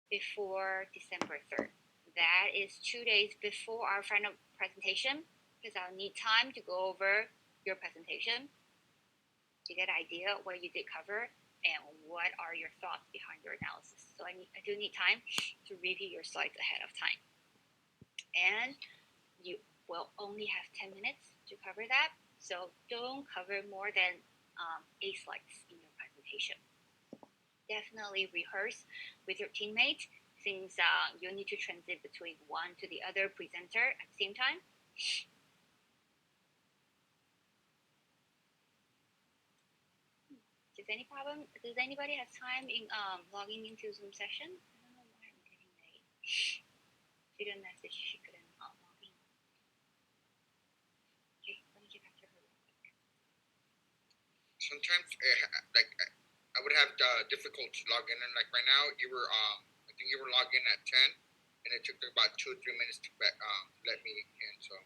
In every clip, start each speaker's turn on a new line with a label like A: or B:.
A: before December 3rd. That is 2 days before our final presentation, because I'll need time to go over your presentation to get an idea what you did cover and what are your thoughts behind your analysis. So I do need time to review your slides ahead of time. And you will only have 10 minutes to cover that. So don't cover more than 8 slides in your presentation. Definitely rehearse with your teammates, since you need to transit between one to the other presenter at the same time. Any problem? Does anybody have time in logging into Zoom session? I don't know why I'm getting a student message she couldn't log in. Okay, let me get back to her real quick.
B: Sometimes, I would have difficulty logging in. Like right now, you were I think you were logging at 10, and it took about 2 or 3 minutes to let me in. So.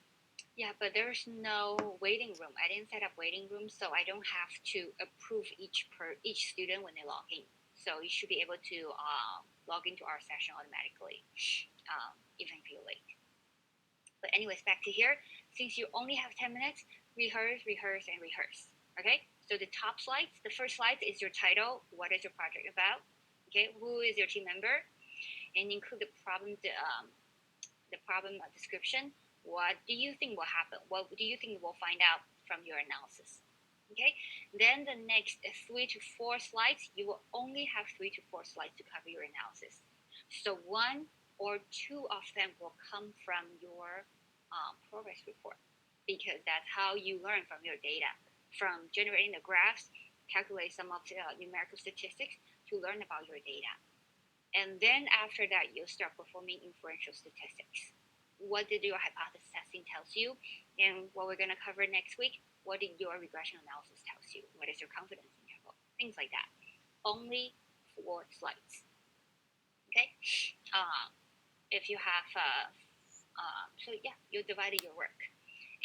A: Yeah, but there's no waiting room. I didn't set up waiting rooms, so I don't have to approve each student when they log in. So you should be able to log into our session automatically, even if you're late. But anyways, back to here. Since you only have 10 minutes, rehearse, rehearse, and rehearse. Okay? So the top slides, the first slide is your title. What is your project about? Okay? Who is your team member? And include the problem description. What do you think will happen? What do you think we'll find out from your analysis? Okay, then the next 3 to 4 slides, you will only have 3 to 4 slides to cover your analysis. So 1 or 2 of them will come from your progress report, because that's how you learn from your data, from generating the graphs, calculate some of the numerical statistics to learn about your data. And then after that, you'll start performing inferential statistics. What did your hypothesis testing tells you, and what we're going to cover next week, what did your regression analysis tells you, what is your confidence interval, things like that. Only 4 slides. Okay, if you have so yeah, you divided your work.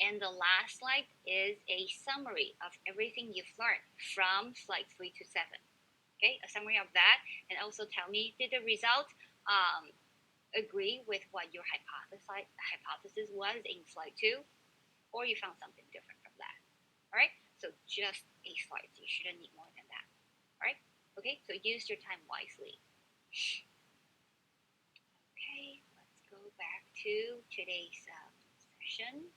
A: And the last slide is a summary of everything you've learned from slide 3 to 7. Okay, a summary of that, and also tell me, did the result agree with what your hypothesis was in slide 2, or you found something different from that? All right, so just 8 slides. You shouldn't need more than that. All right, okay, so use your time wisely. Okay, let's go back to today's session.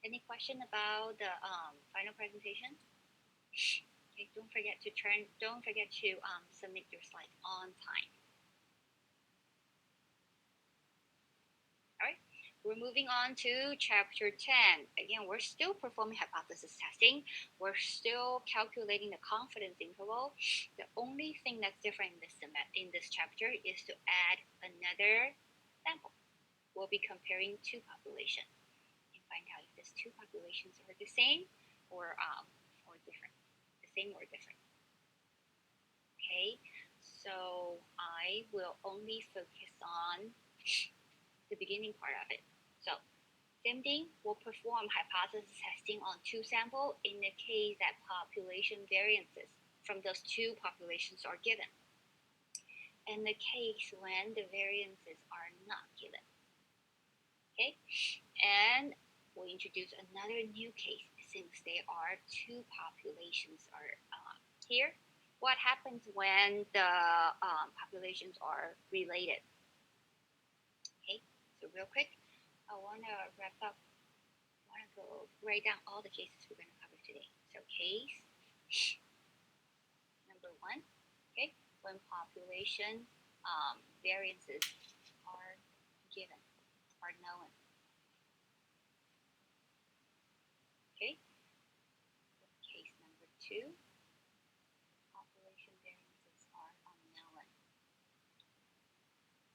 A: Any question about the final presentation? Okay, don't forget to submit your slides on time. All right, we're moving on to chapter 10. Again, we're still performing hypothesis testing. We're still calculating the confidence interval. The only thing that's different in this chapter is to add another sample. We'll be comparing 2 populations and find out if these 2 populations are the same or different. The same or different. Okay, so I will only focus on the beginning part of it. So, same thing, we'll perform hypothesis testing on 2 samples in the case that population variances from those 2 populations are given. In the case when the variances are not given. Okay, and we'll introduce another new case since there are 2 populations are here. What happens when the populations are related? Okay, so real quick, I want to wrap up. I want to go write down all the cases we're going to cover today. So case number 1, okay, when population variances are given, are known. Okay, case number 2, population variances are unknown.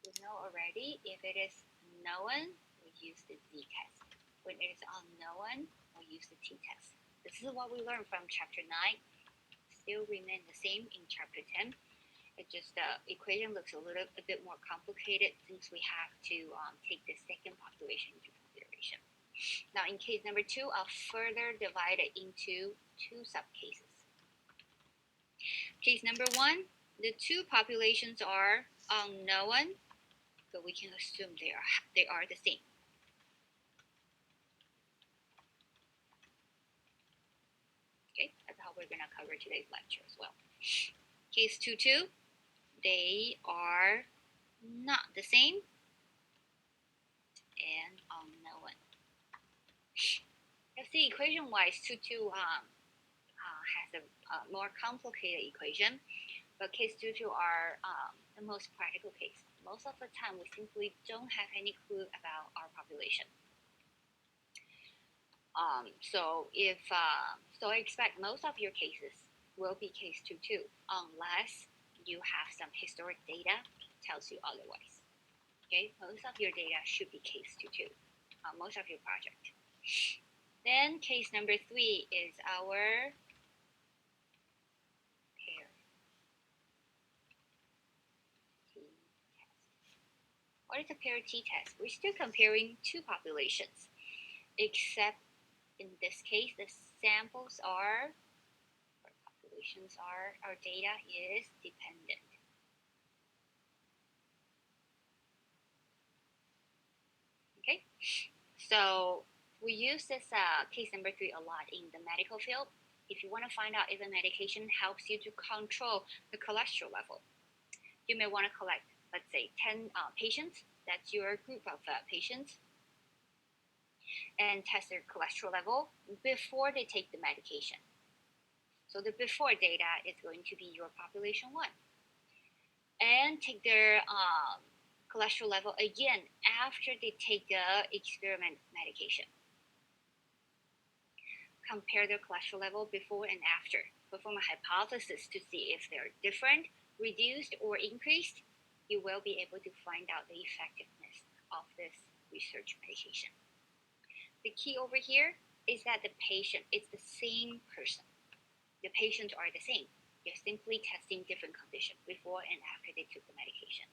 A: We know already if it is known, we use the z-test. When it is unknown, we use the t-test. This is what we learned from chapter 9. Still remain the same in chapter 10. It just the equation looks a bit more complicated since we have to take the second population into consideration. Now in case number 2, I'll further divide it into 2 subcases. Case number 1, the 2 populations are unknown, but we can assume they are the same. Okay, that's how we're gonna cover today's lecture as well. Case 2, they are not the same and unknown. You see, equation-wise, 2 has a more complicated equation, but case 2 are the most practical case. Most of the time, we simply don't have any clue about our population. So I expect most of your cases will be case 2 unless you have some historic data tells you otherwise. Okay, most of your data should be case 2 most of your project. Then case number 3 is our pair t-test. What is a pair t-test? We're still comparing 2 populations, except in this case, the samples are, or populations are, our data is dependent. Okay, so we use this case number 3 a lot in the medical field. If you want to find out if a medication helps you to control the cholesterol level, you may want to collect, let's say, 10 patients. That's your group of patients, and test their cholesterol level before they take the medication. So the before data is going to be your population 1. And take their cholesterol level again after they take the experiment medication. Compare their cholesterol level before and after. Perform a hypothesis to see if they're different, reduced, or increased. You will be able to find out the effectiveness of this research medication. The key over here is that the patient is the same person. The patients are the same. You're simply testing different conditions before and after they took the medication.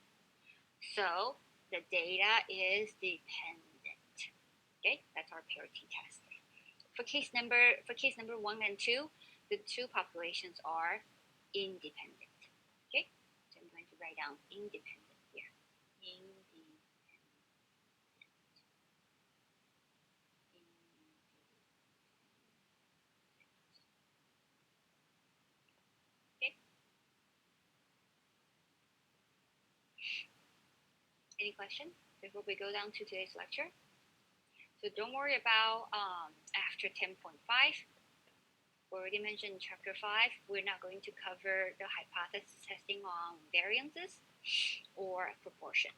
A: So the data is dependent. Okay, that's our pair t-test. For case number 1 and 2, the 2 populations are independent. Okay, so I'm going to write down independent here. Independent. Okay. Any questions before we go down to today's lecture? So don't worry about after 10.5. We already mentioned in chapter 5, we're not going to cover the hypothesis testing on variances or proportion.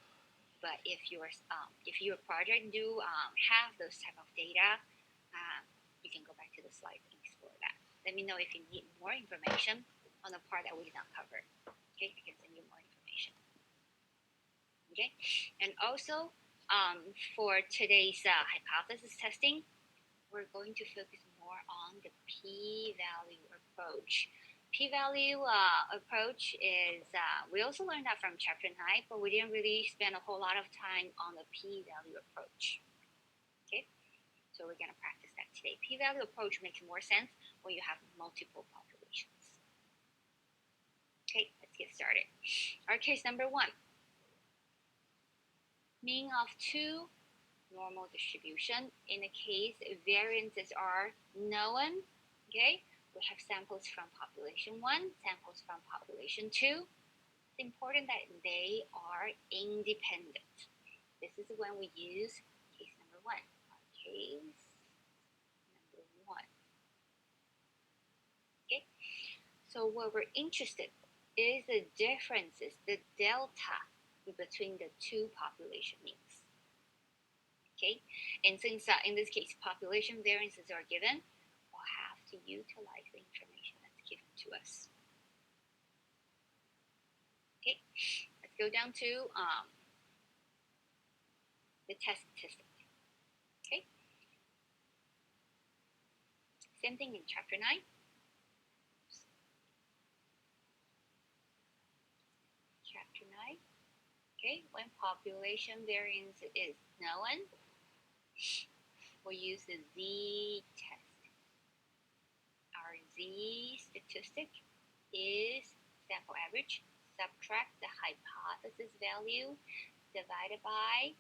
A: But if your project do have those type of data, you can go back to the slides and explore that. Let me know if you need more information on the part that we did not cover. Okay, I can send you more information. Okay, and also for today's hypothesis testing, we're going to focus more on the p-value approach. P-value approach is, we also learned that from chapter 9, but we didn't really spend a whole lot of time on the p-value approach. Okay, so we're going to practice that today. P-value approach makes more sense when you have multiple populations. Okay, let's get started. Our case number 1. Mean of 2 normal distribution. In the case, variances are known. Okay, we have samples from population 1, samples from population 2. It's important that they are independent. This is when we use case number 1. Case number 1. Okay, so what we're interested is the differences, the delta between the 2 population means. Okay, and since in this case population variances are given, we'll have to utilize the information that's given to us. Okay, let's go down to the test statistic. Okay, same thing in chapter 9. Chapter 9. Okay, when population variance is known, we'll use the Z test. Our Z statistic is sample average, subtract the hypothesis value divided by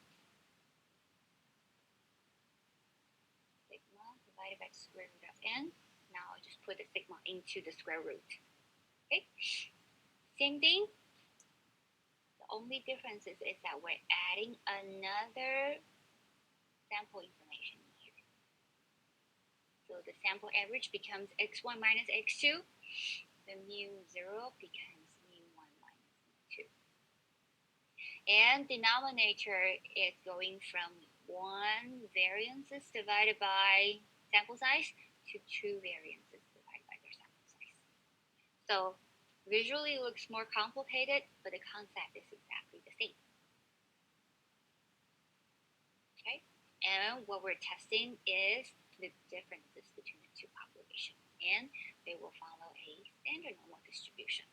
A: sigma divided by the square root of n. Now I'll just put the sigma into the square root. Okay, same thing. The only difference is that we're adding another sample information here. So the sample average becomes x1 minus x2. The mu0 becomes mu1 minus mu2. And denominator is going from 1 variances divided by sample size to 2 variances divided by their sample size. So visually it looks more complicated, but the concept is exactly the same. Okay, and what we're testing is the differences between the two populations, and they will follow a standard normal distribution.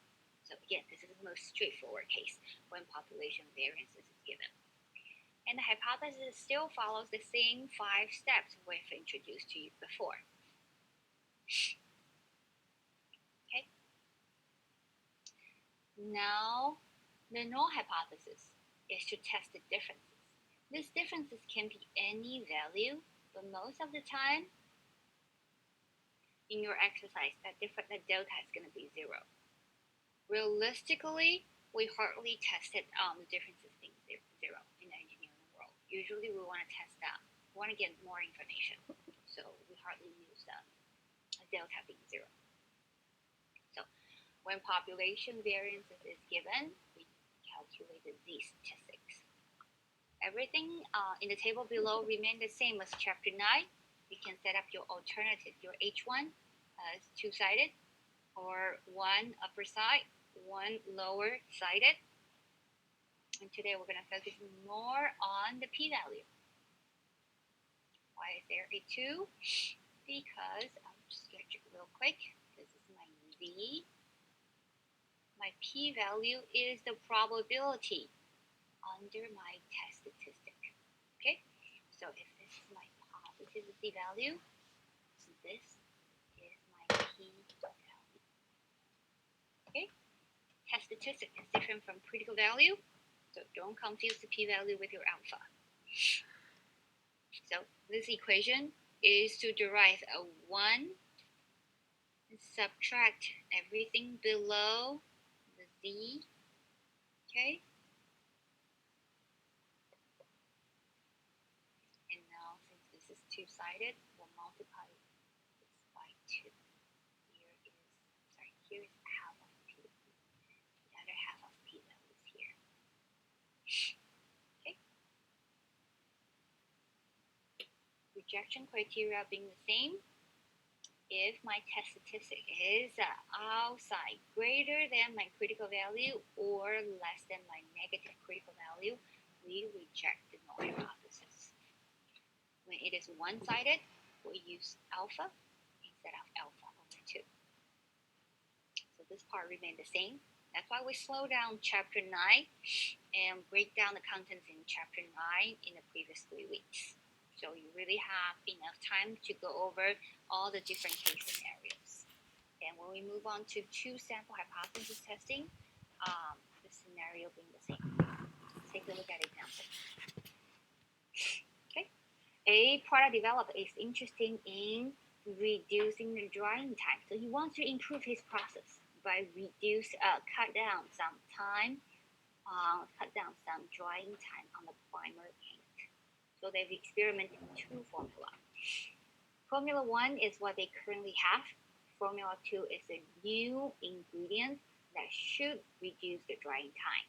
A: So again, this is the most straightforward case when population variances is given. And the hypothesis still follows the same 5 steps we've introduced to you before. Okay. Now, the null hypothesis is to test the differences. These differences can be any value, but most of the time, in your exercise, that delta is going to be 0. Realistically, we hardly tested the differences being 0 in the engineering world. Usually, we want to test that. We want to get more information, so we hardly use a delta being 0. So, when population variances is given, we calculate the Z statistics. Everything in the table below remains the same as chapter 9. You can set up your alternative, your H1 as 2-sided, or 1 upper side, 1 lower sided. And today we're going to focus more on the p-value. Why is there a 2? Because I'll just sketch it real quick. This is my Z. My p-value is the probability under my test statistic. Okay, so if this is my positivity value, this is my p-value. Okay, test statistic is different from critical value, so don't confuse the p-value with your alpha. So this equation is to derive a 1 and subtract everything below the Z. Okay. This is 2-sided, we'll multiply this by 2. Here is half of p. The other half of p value is here. Okay. Rejection criteria being the same. If my test statistic is outside greater than my critical value or less than my negative critical value, we reject the null hypothesis. When it is 1-sided, we'll use alpha instead of alpha over 2. So this part remains the same. That's why we slow down chapter 9 and break down the contents in chapter 9 in the previous 3 weeks. So you really have enough time to go over all the different case scenarios. And when we move on to 2 sample hypothesis testing, the scenario being the same. Let's take a look at example. A product developer is interested in reducing the drying time. So he wants to improve his process by cut down some drying time on the primer paint. So they've experimented 2 formula. Formula 1 is what they currently have. Formula 2 is a new ingredient that should reduce the drying time.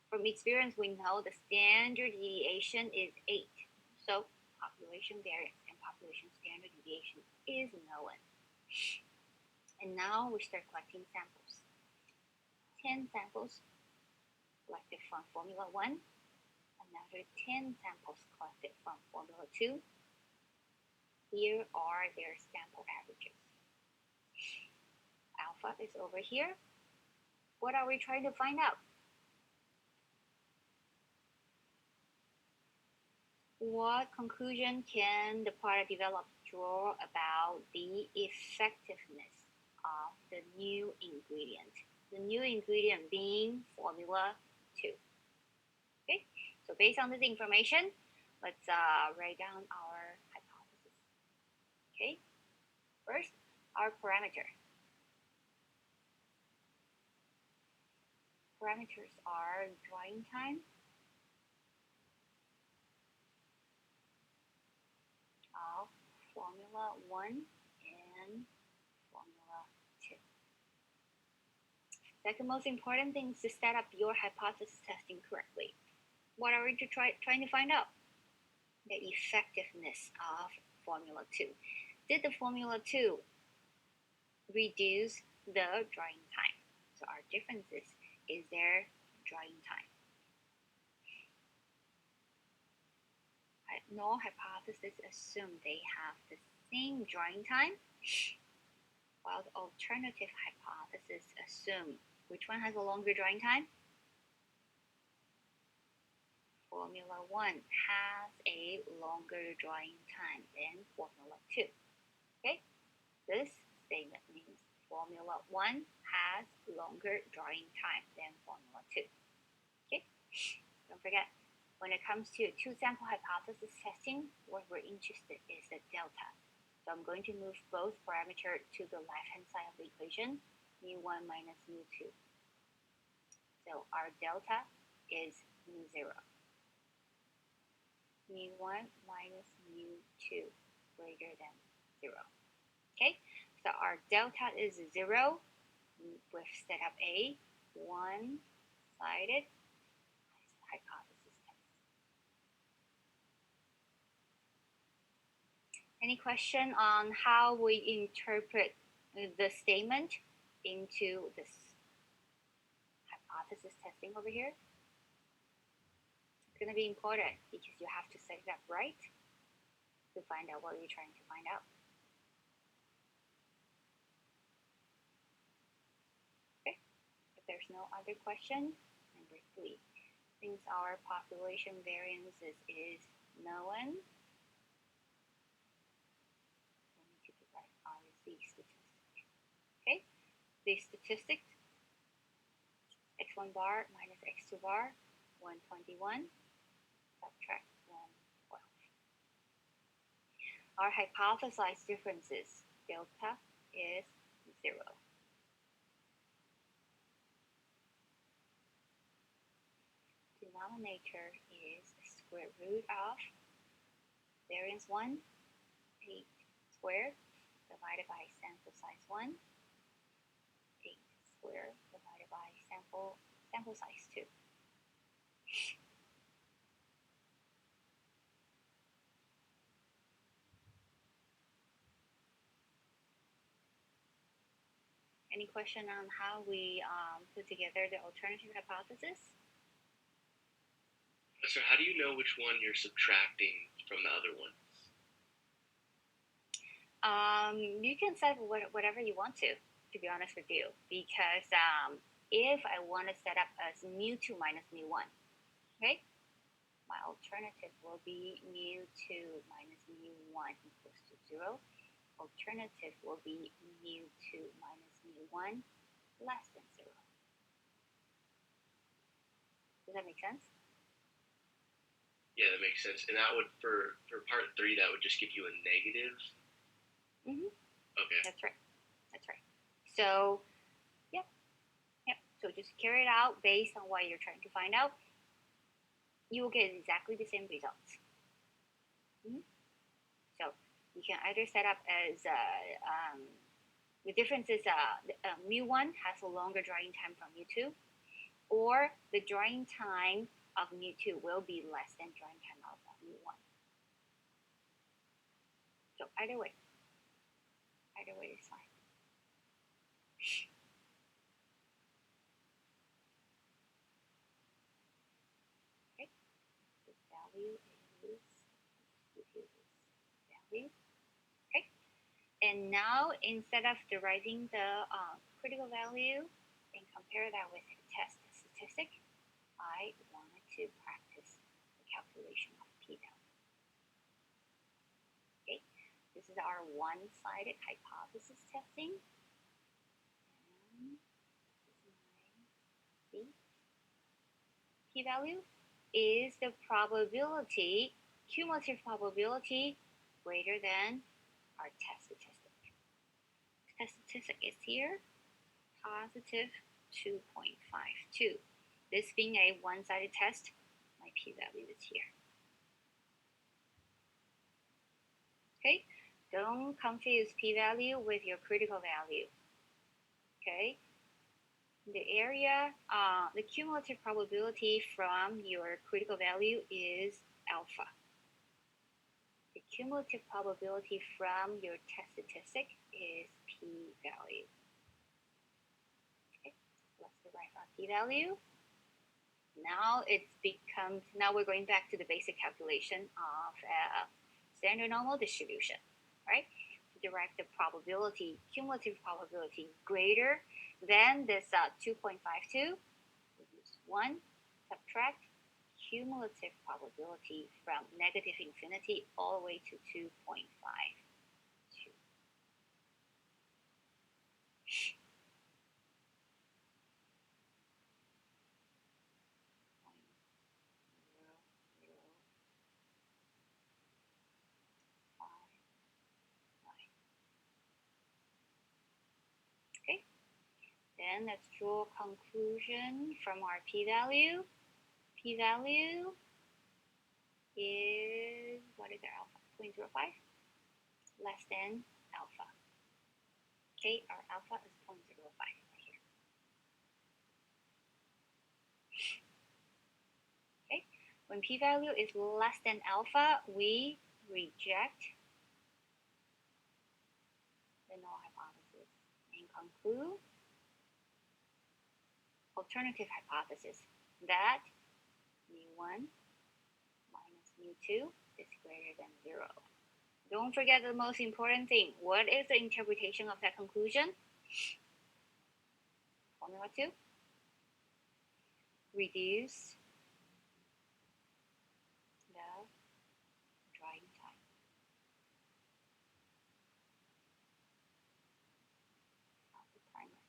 A: From experience, we know the standard deviation is 8. So population variance and population standard deviation is known. And now we start collecting samples. 10 samples collected from Formula 1, another 10 samples collected from Formula 2. Here are their sample averages. Alpha is over here. What are we trying to find out? What conclusion can the product develop draw about the effectiveness of the new ingredient? The new ingredient being Formula 2. Okay, so based on this information, let's write down our hypothesis. Okay, first, our parameter. Parameters are drying time, of Formula 1 and Formula 2. Second most important thing is to set up your hypothesis testing correctly. What are we trying to find out? The effectiveness of Formula 2. Did the Formula 2 reduce the drying time? So our difference is their drying time. Null hypothesis assume they have the same drying time, while the alternative hypothesis assume which one has a longer drying time? Formula 1 has a longer drying time than Formula 2. Okay, this statement means Formula 1 has longer drying time than Formula 2. Okay, don't forget, when it comes to two-sample hypothesis testing, what we're interested in is the delta. So I'm going to move both parameters to the left-hand side of the equation, mu1 minus mu2. So our delta is mu0. mu1 minus mu2 greater than 0. Okay, so our delta is 0 with setup A, one-sided hypothesis test. Any question on how we interpret the statement into this hypothesis testing over here? It's going to be important because you have to set it up right to find out what you're trying to find out. Okay, if there's no other question, number 3. Since our population variance is known, we need to derive our z statistic. Okay, the statistic x1 bar minus x2 bar, 121, subtract 112. Our hypothesized differences, delta is 0. Denominator is square root of variance 1, 8 squared, divided by sample size 1, 8 squared, divided by sample size 2. Any question on how we put together the alternative hypothesis?
C: So how do you know which one you're subtracting from the other one?
A: You can set whatever you want to be honest with you, because if I want to set up as mu2 minus mu1, okay, my alternative will be mu2 minus mu1 equals to 0. Alternative will be mu2 minus mu1 less than 0. Does that make sense?
C: Yeah, that makes sense. And that would, for part 3, that would just give you a negative?
A: Mm-hmm.
C: Okay.
A: That's right. That's right. So, yep. So just carry it out based on what you're trying to find out. You will get exactly the same results. Mm-hmm. So you can either set up as the difference is mu1 has a longer drying time from mu2, or the drying time of mu2 will be less than drying time of mu1. So either way is fine. Okay, the value is value. Okay, and now instead of deriving the critical value and compare that with a test statistic, I wanted to practice the calculation of p-value. is our one-sided hypothesis testing. And this is my p-value is the probability, cumulative probability greater than our test statistic. Test statistic is here, positive 2.52. This being a one-sided test, my p-value is here. Okay, don't confuse p-value with your critical value. Okay, the area, the cumulative probability from your critical value is alpha. The cumulative probability from your test statistic is p-value. Okay, let's derive our p-value. Now we're going back to the basic calculation of standard normal distribution, right? To derive the probability, cumulative probability greater than this 2.52, we use 1, subtract cumulative probability from negative infinity all the way to 2.52. Then let's draw a conclusion from our p-value. P-value is, what is our alpha? 0.05? Less than alpha. Okay, our alpha is 0.05 right here. Okay, when p-value is less than alpha, we reject the null hypothesis and conclude alternative hypothesis that mu1 minus mu2 is greater than 0. Don't forget the most important thing. What is the interpretation of that conclusion? Formula 2. Reduce the drying time. Of the primer.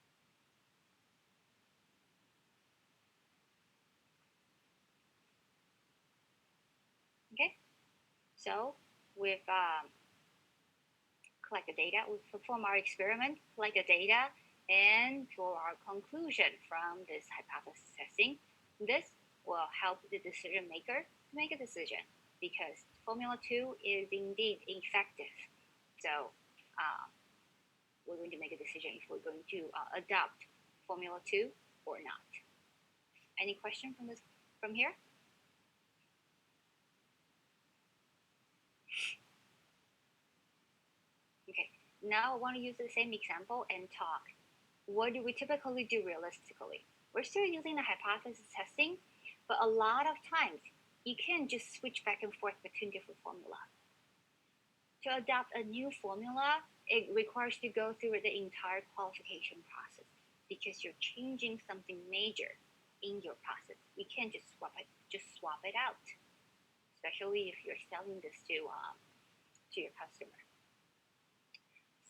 A: Okay, so we've collect the data, we perform our experiment, collect the data, and draw our conclusion from this hypothesis testing. This will help the decision maker make a decision because Formula 2 is indeed effective. So we're going to make a decision if we're going to adopt Formula 2 or not. Any question from here? Okay, now I want to use the same example and talk. What do we typically do realistically? We're still using the hypothesis testing, but a lot of times you can't just switch back and forth between different formula. To adopt a new formula, it requires to go through the entire qualification process because you're changing something major in your process. You can't just swap it out, especially if you're selling this to your customer.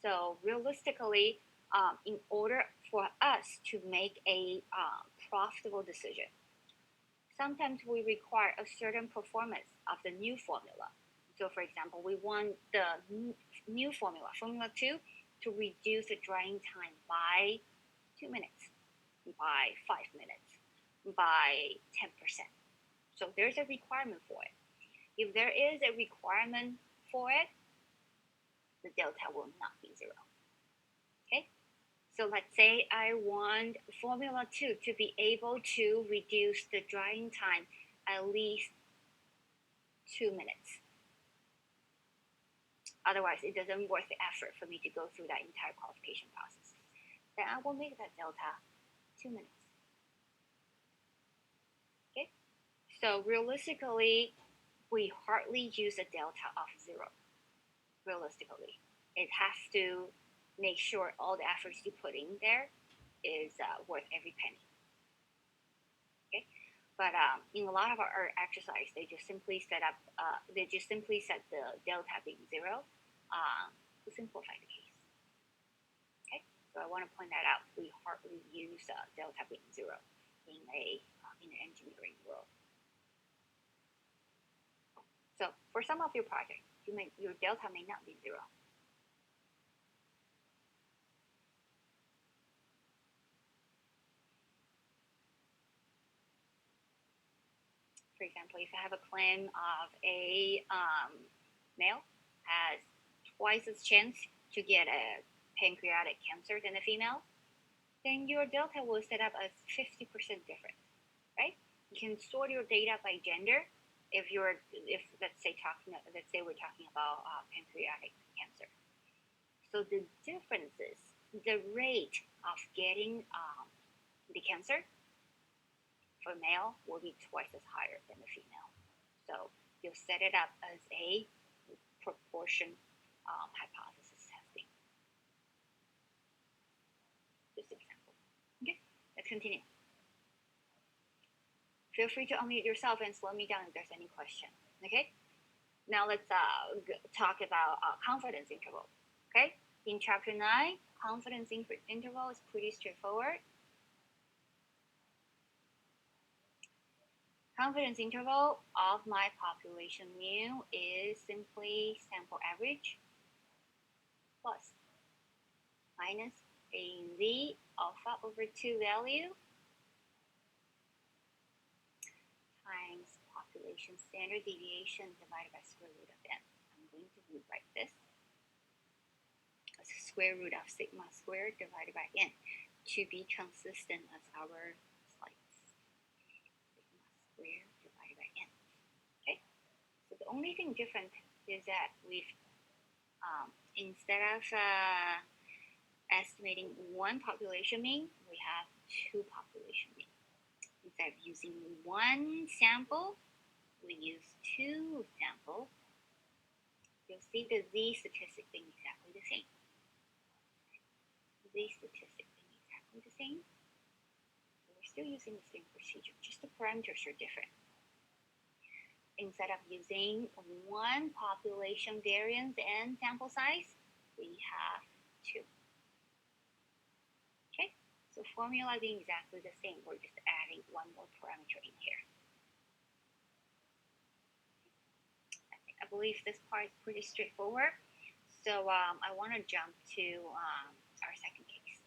A: So realistically, in order for us to make a profitable decision, sometimes we require a certain performance of the new formula. So for example, we want the new formula, Formula 2, to reduce the drying time by 2 minutes, by 5 minutes, by 10%. So there's a requirement for it. If there is a requirement for it, the delta will not be 0. Okay? So let's say I want Formula 2 to be able to reduce the drying time at least 2 minutes. Otherwise, it doesn't worth the effort for me to go through that entire qualification process. Then I will make that delta 2 minutes. Okay? So realistically, we hardly use a delta of 0. Realistically, it has to make sure all the efforts you put in there is worth every penny. Okay, but in a lot of our exercise, they just simply set the delta being 0, to simplify the case. Okay, so I want to point that out. We hardly use delta being 0 in an engineering world. So for some of your projects, your delta may not be 0. For example, if I have a claim of a male has twice as chance to get a pancreatic cancer than a female, then your delta will set up as 50% different, right? You can sort your data by gender. If let's say we're talking about pancreatic cancer. So the differences, the rate of getting the cancer for male will be twice as higher than the female. So you'll set it up as a proportion hypothesis testing. Just an example. Okay, let's continue. Feel free to unmute yourself and slow me down if there's any question. Okay, now let's talk about confidence interval. Okay, in chapter 9, confidence interval is pretty straightforward. Confidence interval of my population mu is simply sample average plus minus A and Z alpha over 2 value times population standard deviation divided by square root of n. I'm going to rewrite this as square root of sigma squared divided by n to be consistent as our slides. Sigma squared divided by n. Okay, so the only thing different is that we've instead of estimating one population mean, we have two population mean. Instead of using one sample, we use two samples. You'll see the Z statistic being exactly the same. Z statistic being exactly the same. So we're still using the same procedure, just the parameters are different. Instead of using one population variance and sample size, we have two. Okay, so formula being exactly the same, we're just adding one more parameter in here. I believe this part is pretty straightforward. So I want to jump to our second case.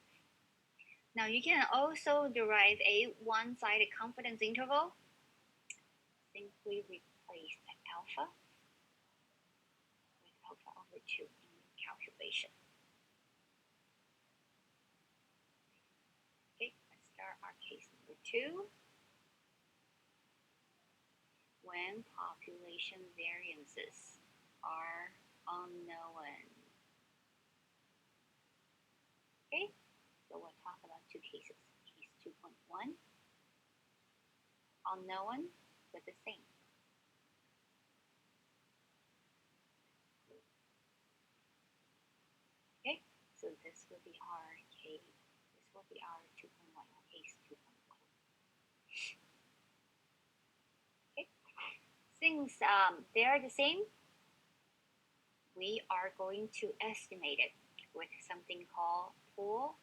A: Now you can also derive a one-sided confidence interval. Simply replace the alpha with alpha over 2 in calculation. Okay, let's start our case number 2. When population variances are unknown. Okay, so we'll talk about two cases. Case 2.1, unknown but the same. Okay, so this will be our case. This will be our 2.1, case 2.1. Okay, since they are the same, we are going to estimate it with something called pool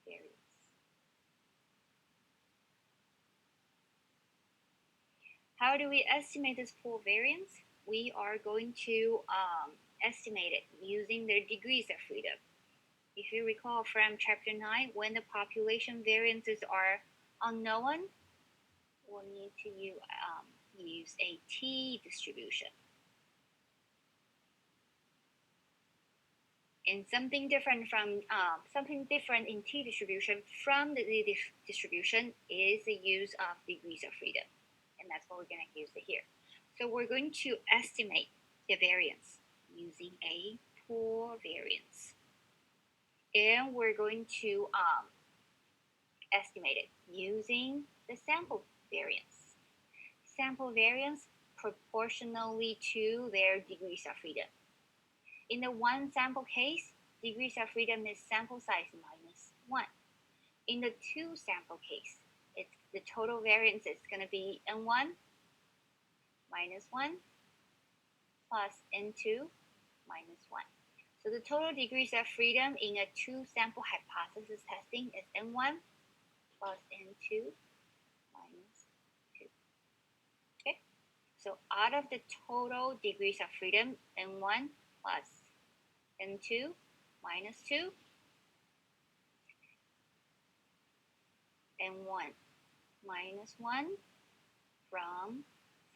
A: variance. How do we estimate this pool variance? We are going to estimate it using their degrees of freedom. If you recall from chapter 9, when the population variances are unknown, we'll need to use a t distribution. And something different in t distribution from the distribution is the use of degrees of freedom. And that's what we're going to use it here. So we're going to estimate the variance using a pool variance. And we're going to estimate it using the sample variance. Sample variance proportionally to their degrees of freedom. In the one sample case, degrees of freedom is sample size minus 1. In the two sample case, the total variance is going to be n1 minus 1 plus N2 minus 1. So the total degrees of freedom in a two-sample hypothesis testing is N1 plus N2 minus 2. Okay, so out of the total degrees of freedom, N1 plus N2 minus 2, N1 minus 1 from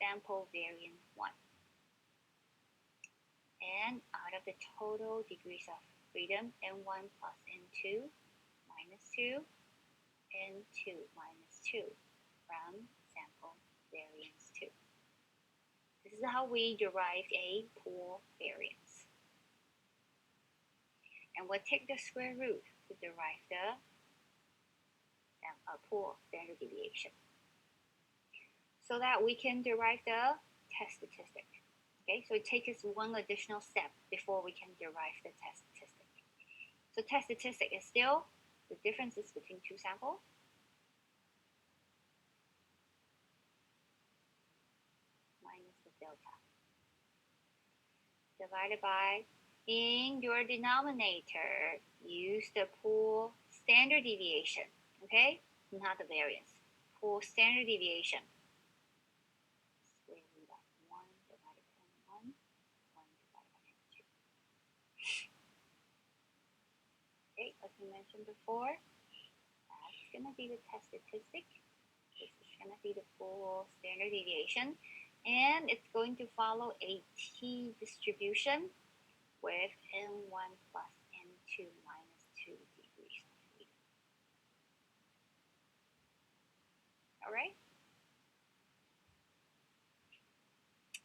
A: sample variance 1. And out of the total degrees of freedom, N1 plus N2 minus 2, N2 minus 2 from sample variance 2. This is how we derive a pool variance. And we'll take the square root to derive the pool standard deviation, so that we can derive the test statistic. Okay, so it takes us one additional step before we can derive the test statistic. So test statistic is still the differences between two samples minus the delta divided by, in your denominator, use the pool standard deviation, okay? Not the variance. Pool standard deviation. Square root of 1 divided by N1, 1 divided by N2. Okay, as we mentioned before, that's going to be the test statistic. This is going to be the pool standard deviation. And it's going to follow a t distribution with N1 plus N2 minus 2 degrees of freedom. All right?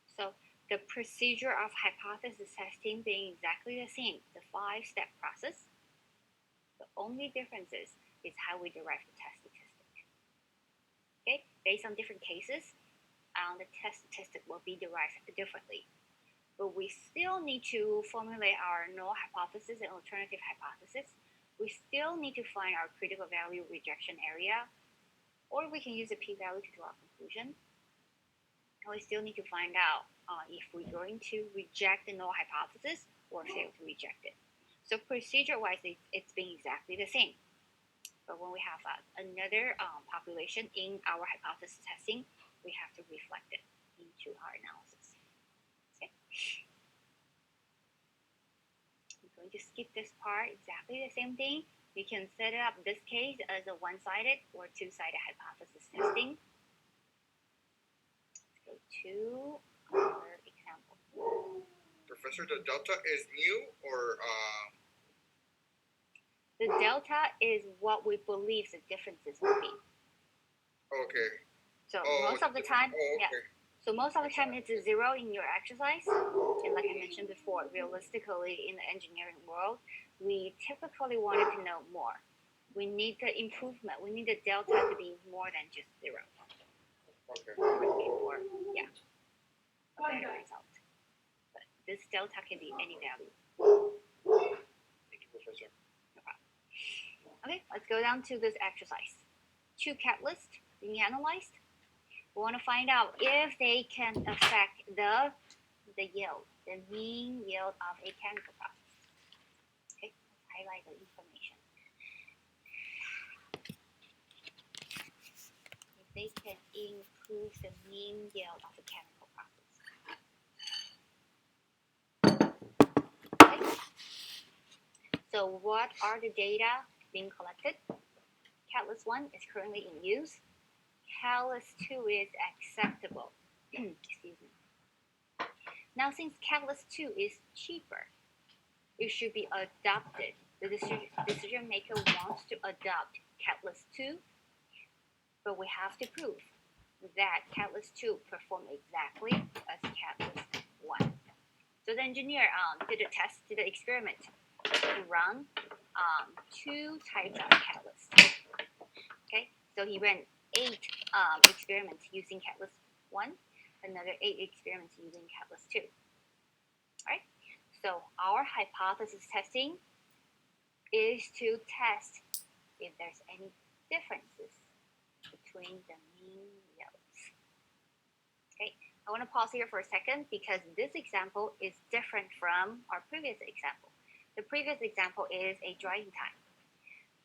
A: So the procedure of hypothesis testing being exactly the same, the 5-step process. The only difference is how we derive the test statistic. Okay? Based on different cases, the test statistic will be derived differently. But we still need to formulate our null hypothesis and alternative hypothesis. We still need to find our critical value rejection area, or we can use a p-value to draw a conclusion. And we still need to find out if we're going to reject the null hypothesis or fail to reject it. So procedure-wise, it's been exactly the same. But when we have another population in our hypothesis testing, we have to reflect it into our analysis. Okay. I'm going to skip this part, exactly the same thing. We can set up this case as a one-sided or two-sided hypothesis testing. Let's go to our example.
B: Professor, the delta is new or
A: The delta is what we believe the differences will be.
B: okay.
A: So most of the time,
B: okay.
A: yeah. So most of the time it's a 0 in your exercise. And like I mentioned before, realistically in the engineering world, we typically wanted to know more. We need the improvement. We need the delta to be more than just 0.
B: Okay.
A: Or, yeah, a better result. But this delta can be any value.
B: Thank you, Professor.
A: No problem. Okay, let's go down to this exercise. 2 catalysts being analyzed. We want to find out if they can affect the yield, the mean yield of a chemical process. Okay, let's highlight the information. If they can improve the mean yield of a chemical process. Okay. So what are the data being collected? Catalyst 1 is currently in use. Catalyst 2 is acceptable. Excuse me. Now, since Catalyst 2 is cheaper, it should be adopted. The decision maker wants to adopt Catalyst 2, but we have to prove that Catalyst 2 performs exactly as Catalyst 1. So the engineer did the experiment to run 2 types of catalysts. Okay, so he ran 8 experiments using Catalyst 1, another 8 experiments using Catalyst 2. Alright, so our hypothesis testing is to test if there's any differences between the mean yields. Okay, I want to pause here for a second because this example is different from our previous example. The previous example is a drying time.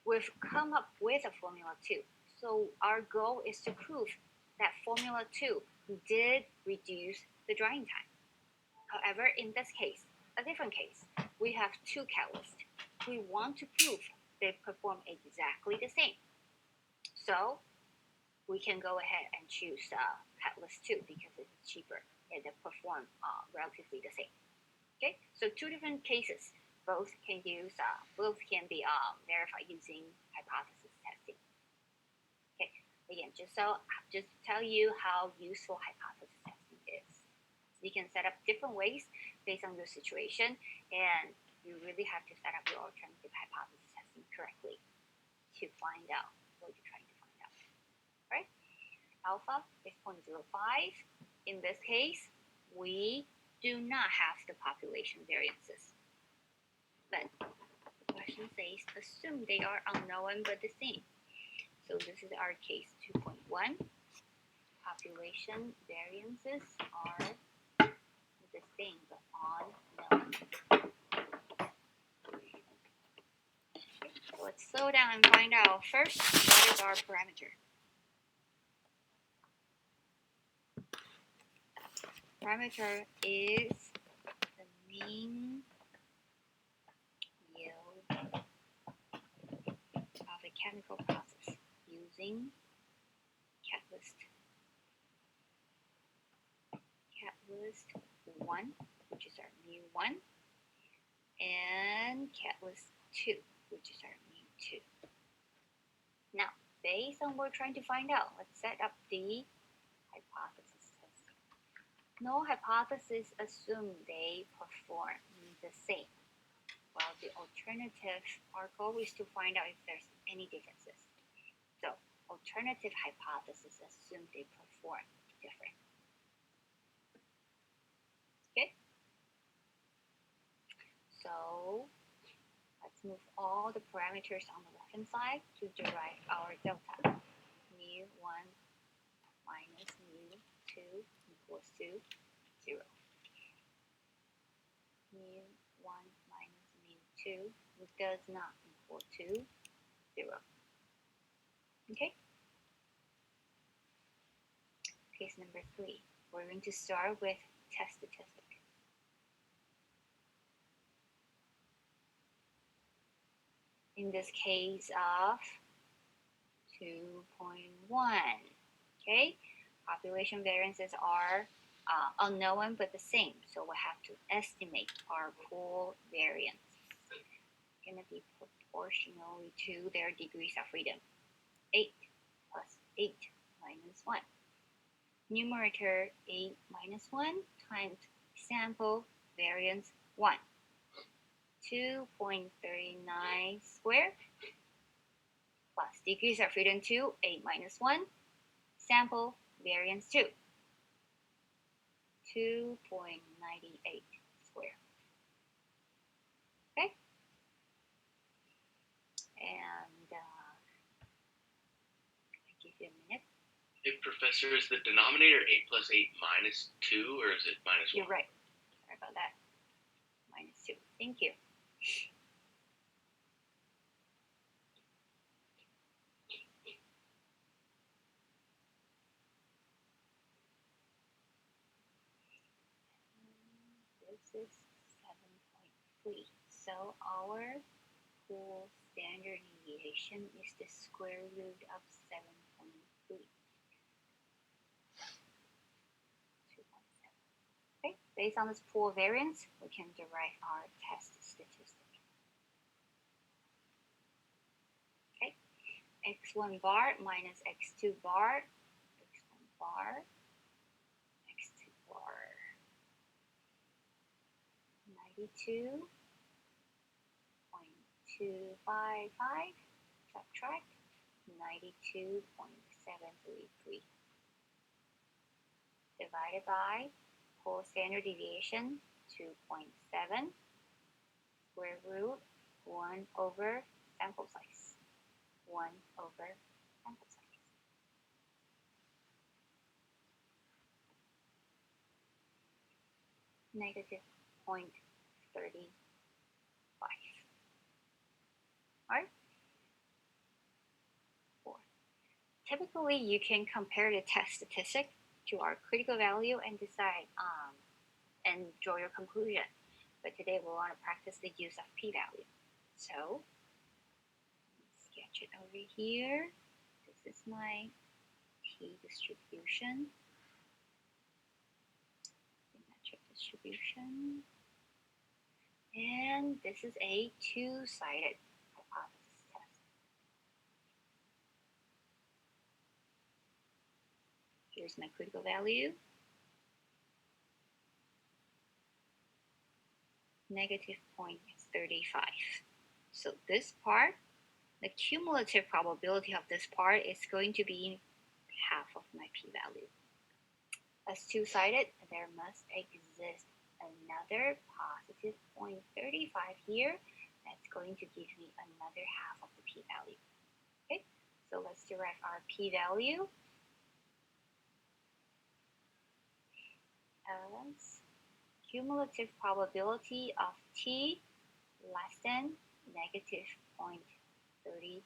A: We've come up with a Formula 2. So our goal is to prove that Formula 2 did reduce the drying time. However, in this case, a different case, we have two catalysts. We want to prove they perform exactly the same. So we can go ahead and choose catalyst 2 because it's cheaper and they perform relatively the same. Okay, so two different cases. Both can be verified using hypothesis testing. Okay, again, just to tell you how useful hypothesis testing is. You can set up different ways based on your situation, and you really have to set up your alternative hypothesis testing correctly to find out what you're trying to find out. Right? Alpha is 0.05. In this case, we do not have the population variances. But the question says, assume they are unknown but the same. So this is our case 2.1. Population variances are the same but unknown. So let's slow down and find out first what is our parameter. Parameter is the mean yield of a chemical process using catalyst 1, which is our mu1, and catalyst 2, which is our mu2. Now, based on what we're trying to find out, let's set up the hypothesis test. No hypothesis assume they perform the same. Well, the alternative, our goal is to find out if there's any differences. So, alternative hypothesis assume they perform different. Okay? So, let's move all the parameters on the left-hand side to derive our delta. mu1 minus mu2 equals to 0. mu1 minus mu2 does not equal to 0. Okay? Case number 3. We're going to start with test statistic. In this case of 2.1, okay? Population variances are unknown but the same, so we have to estimate our pool variance. It's going to be proportionally to their degrees of freedom. 8 plus 8 minus 1. Numerator 8 minus 1 times sample variance 1. 2.39 squared plus degrees of freedom 2, 8 minus 1, sample variance 2. 2.98 squared. Okay? And I'll give you a minute.
C: Hey, Professor, is the denominator 8 plus 8 minus 2, or is it minus 1?
A: You're right. Sorry about that. Minus 2. Thank you. This is 7.3. So our pool standard deviation is the square root of 7.3. 2.7. Okay, based on this pool variance, we can derive our test statistic. Okay, x1 bar minus x2 bar, x1 bar, x2 bar. 92.255, subtract 92.733. Divided by whole standard deviation 2.7, square root 1 over sample size. 1 over sample size. negative 0.35. Alright? 4. Typically, you can compare the test statistic to our critical value and decide and draw your conclusion. But today we want to practice the use of p-value. So, sketch it over here. This is my t distribution. Symmetric distribution. And this is a two-sided hypothesis test. Here's my critical value. Negative 0.35. So this part, the cumulative probability of this part is going to be half of my p-value. As two-sided, there must exist another positive 0.35 here. That's going to give me another half of the p-value. Okay, so let's derive our p-value as cumulative probability of t less than negative 0.35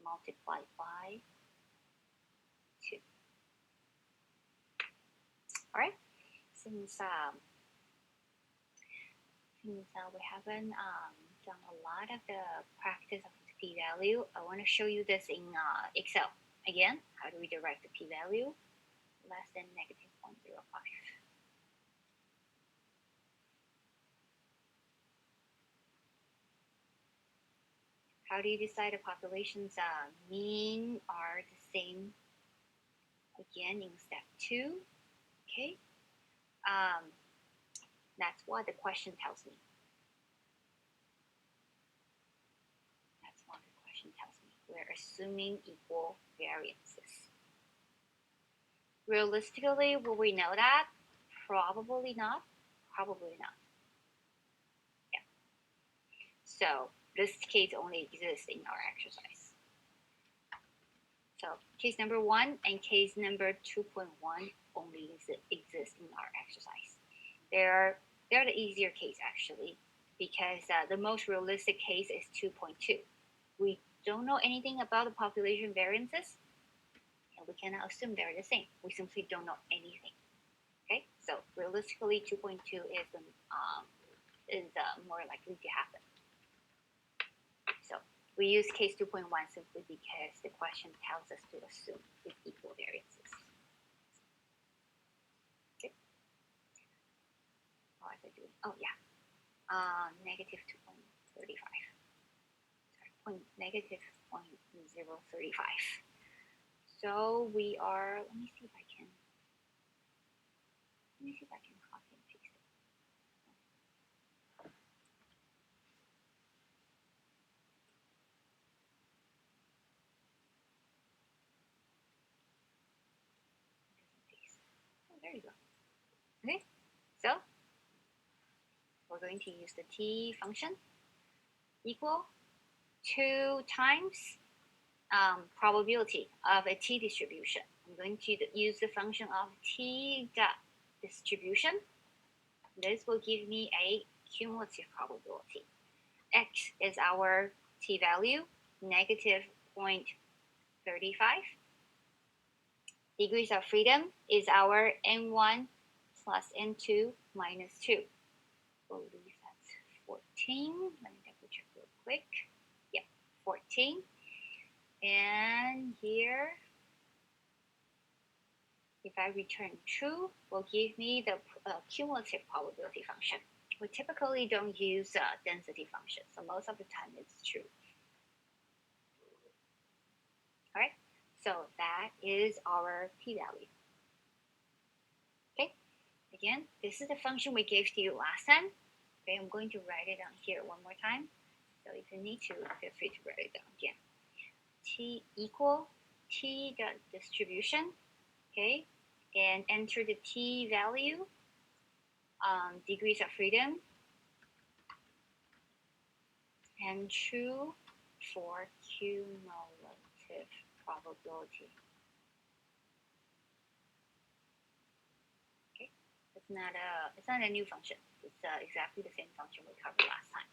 A: multiplied by 2. Alright, since we haven't done a lot of the practice of the p-value, I want to show you this in Excel. Again, how do we derive the p-value? Less than negative 0.05. How do you decide a population's mean are the same again in step 2? Okay, that's what the question tells me. That's what the question tells me. We're assuming equal variances. Realistically, will we know that? Probably not. Probably not. Yeah. So this case only exists in our exercise. So case number 1 and case number 2.1 only exist in our exercise. They're the easier case actually, because the most realistic case is 2.2. We don't know anything about the population variances, and we cannot assume they're the same. We simply don't know anything. Okay, so realistically, 2.2 is more likely to happen. So we use case 2.1 simply because the question tells us to assume with equal variances. Okay. How was I doing? Oh yeah, negative 2.35. Sorry, negative 0.035. So we are. Let me see if I can copy and paste it. Oh, there you go. Okay, so we're going to use the t function equal 2 times probability of a t distribution. I'm going to use the function of t dot distribution. This will give me a cumulative probability. X is our t value, negative 0.35. Degrees of freedom is our n1 plus n2 minus 2. I believe that's 14. Let me double check real quick. Yeah, 14. And here, if I return true, will give me the cumulative probability function. We typically don't use density function, so most of the time it's true. All right, so that is our p-value. Okay, again, this is the function we gave to you last time. Okay, I'm going to write it down here one more time. So if you need to, feel free to write it down again. T equal t dot distribution, okay, and enter the t value, degrees of freedom, and true for cumulative probability. Okay, not a new function. It's exactly the same function we covered last time.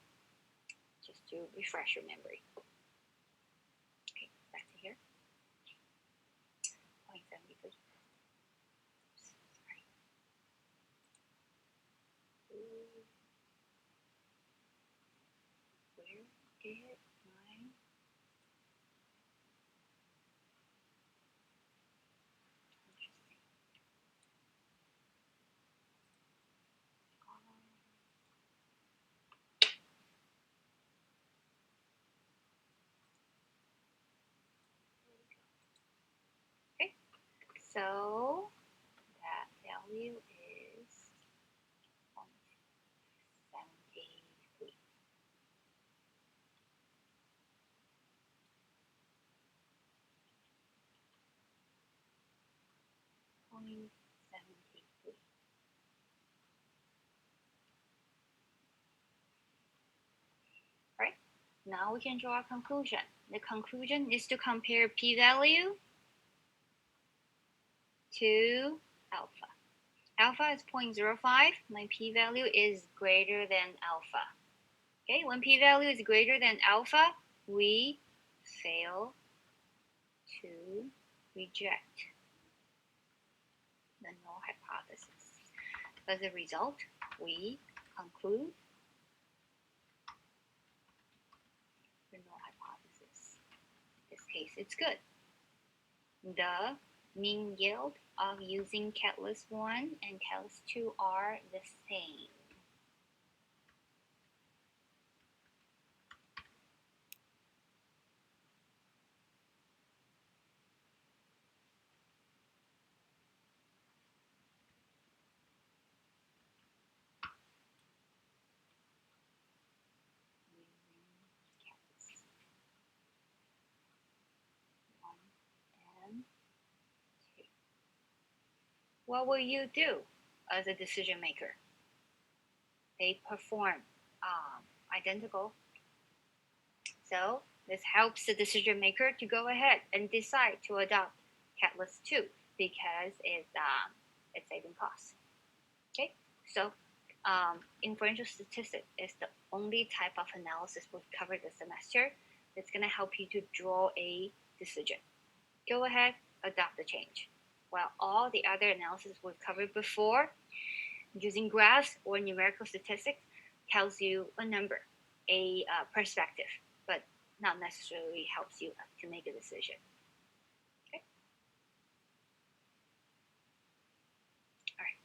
A: Just to refresh your memory. Okay, back to here. 0.73. Sorry. Where did my interesting. Okay, so that value is 0.73. Right? Now we can draw a conclusion. The conclusion is to compare p-value to alpha. Alpha is 0.05. My p-value is greater than alpha. Okay, when p-value is greater than alpha, we fail to reject the null hypothesis. As a result, we conclude the null hypothesis. In this case, it's good. The mean yield of using Catalyst 1 and Catalyst 2 are the same. What will you do as a decision maker? They perform identical. So this helps the decision maker to go ahead and decide to adopt Catalyst 2 because it's saving costs. Okay, so inferential statistics is the only type of analysis we've covered this semester that's going to help you to draw a decision. Go ahead, adopt the change. While all the other analysis we've covered before, using graphs or numerical statistics, tells you a number, a perspective, but not necessarily helps you to make a decision. Okay. All right.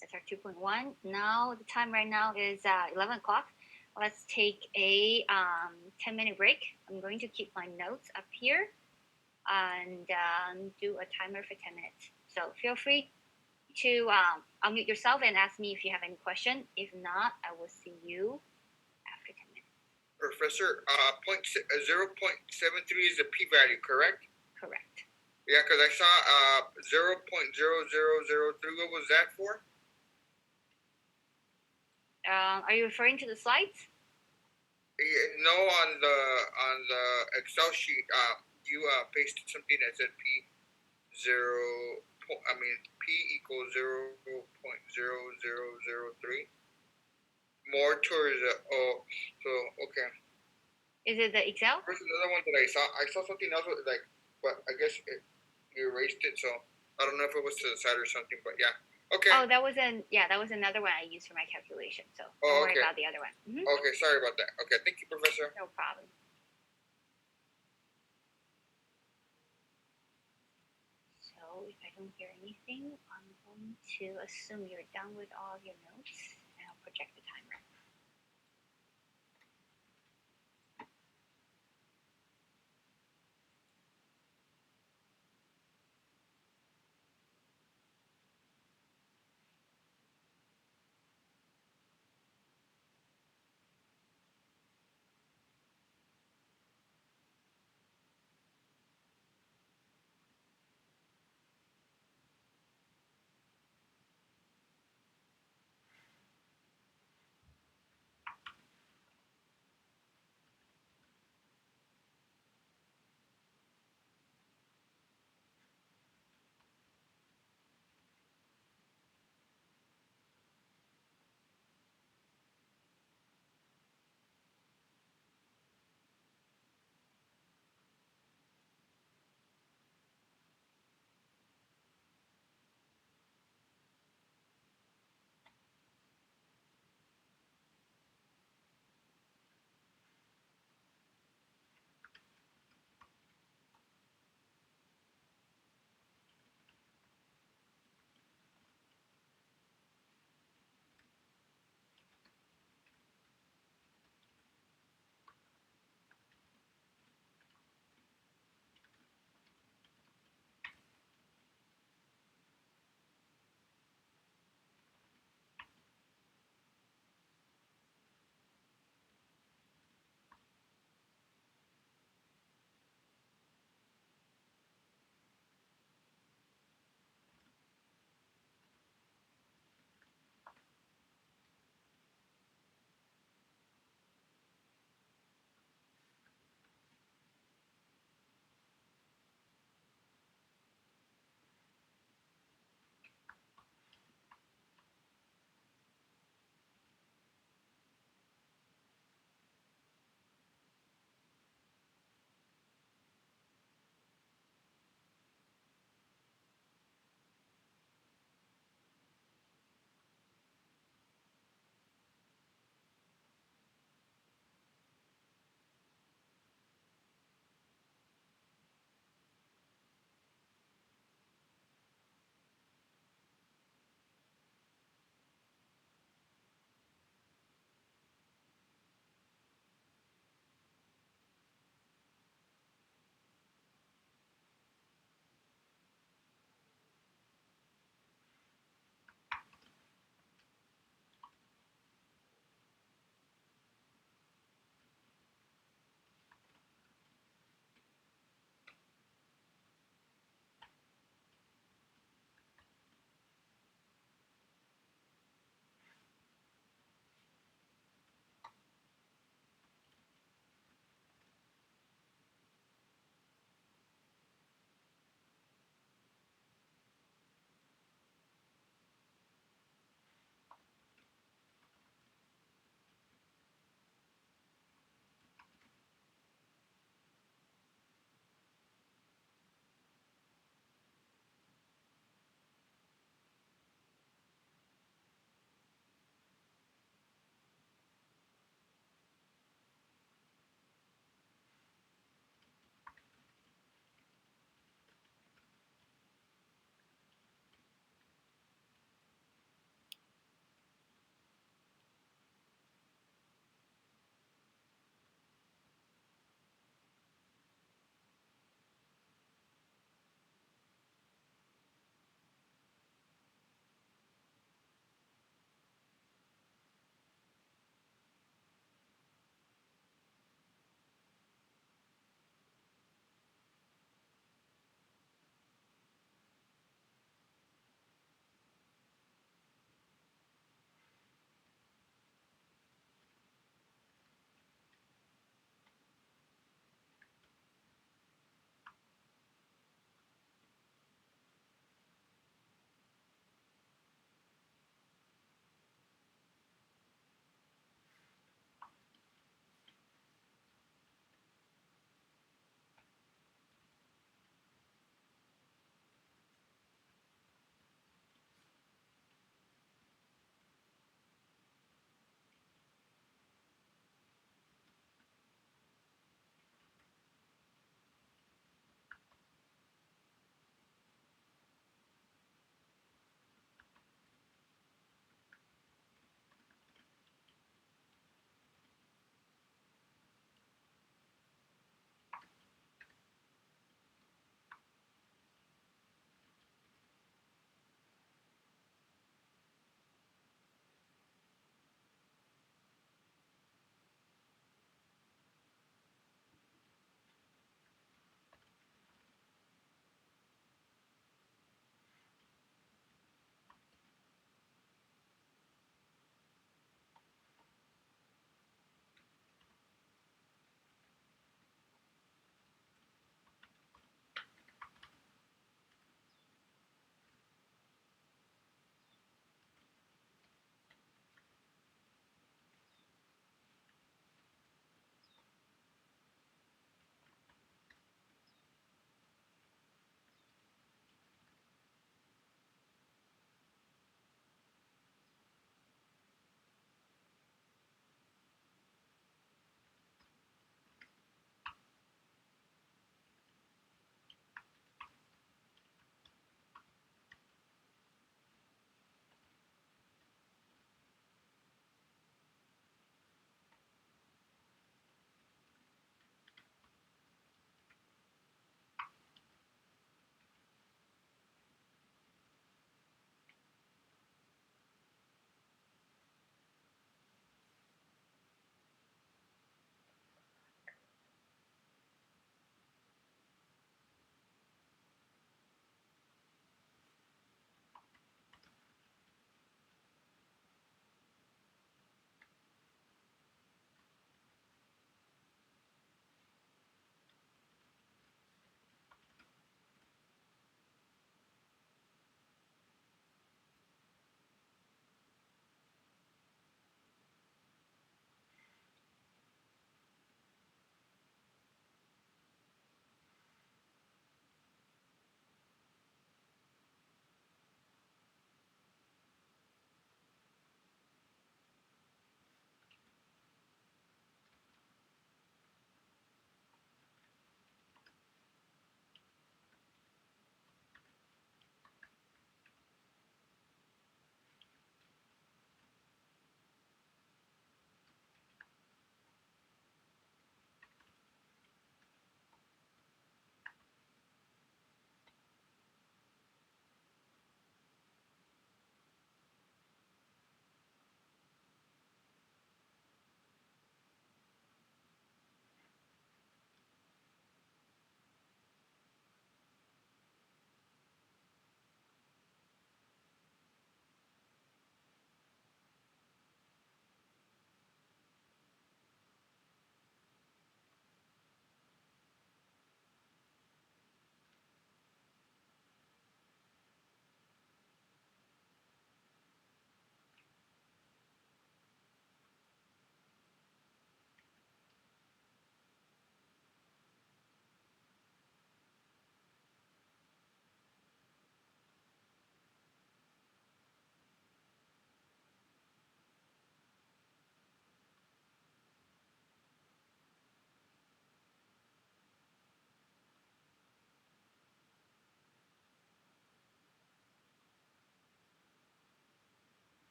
A: That's our 2.1. Now the time right now is 11 o'clock. Let's take a 10-minute break. I'm going to keep my notes up here and do a timer for 10 minutes. So feel free to unmute yourself and ask me if you have any question. If not, I will see you after 10 minutes.
B: Professor, 0.73 is the p-value, correct?
A: Correct.
B: Yeah, because I saw 0.0003. What was that for?
A: Are you referring to the slides?
B: No, on the Excel sheet, you pasted something that said p equals 0.0003. More towards okay.
A: Is it the Excel?
B: Where's the other one that I saw? I saw something else but I guess you erased it, so I don't know if it was to the side or something, but yeah. Okay.
A: Oh, that was another one I used for my calculation. So don't worry about the other one.
B: Okay, sorry about that. Okay, thank you, Professor.
A: No problem. So if I don't hear anything, I'm going to assume you're done with all your notes, and I'll project the timer.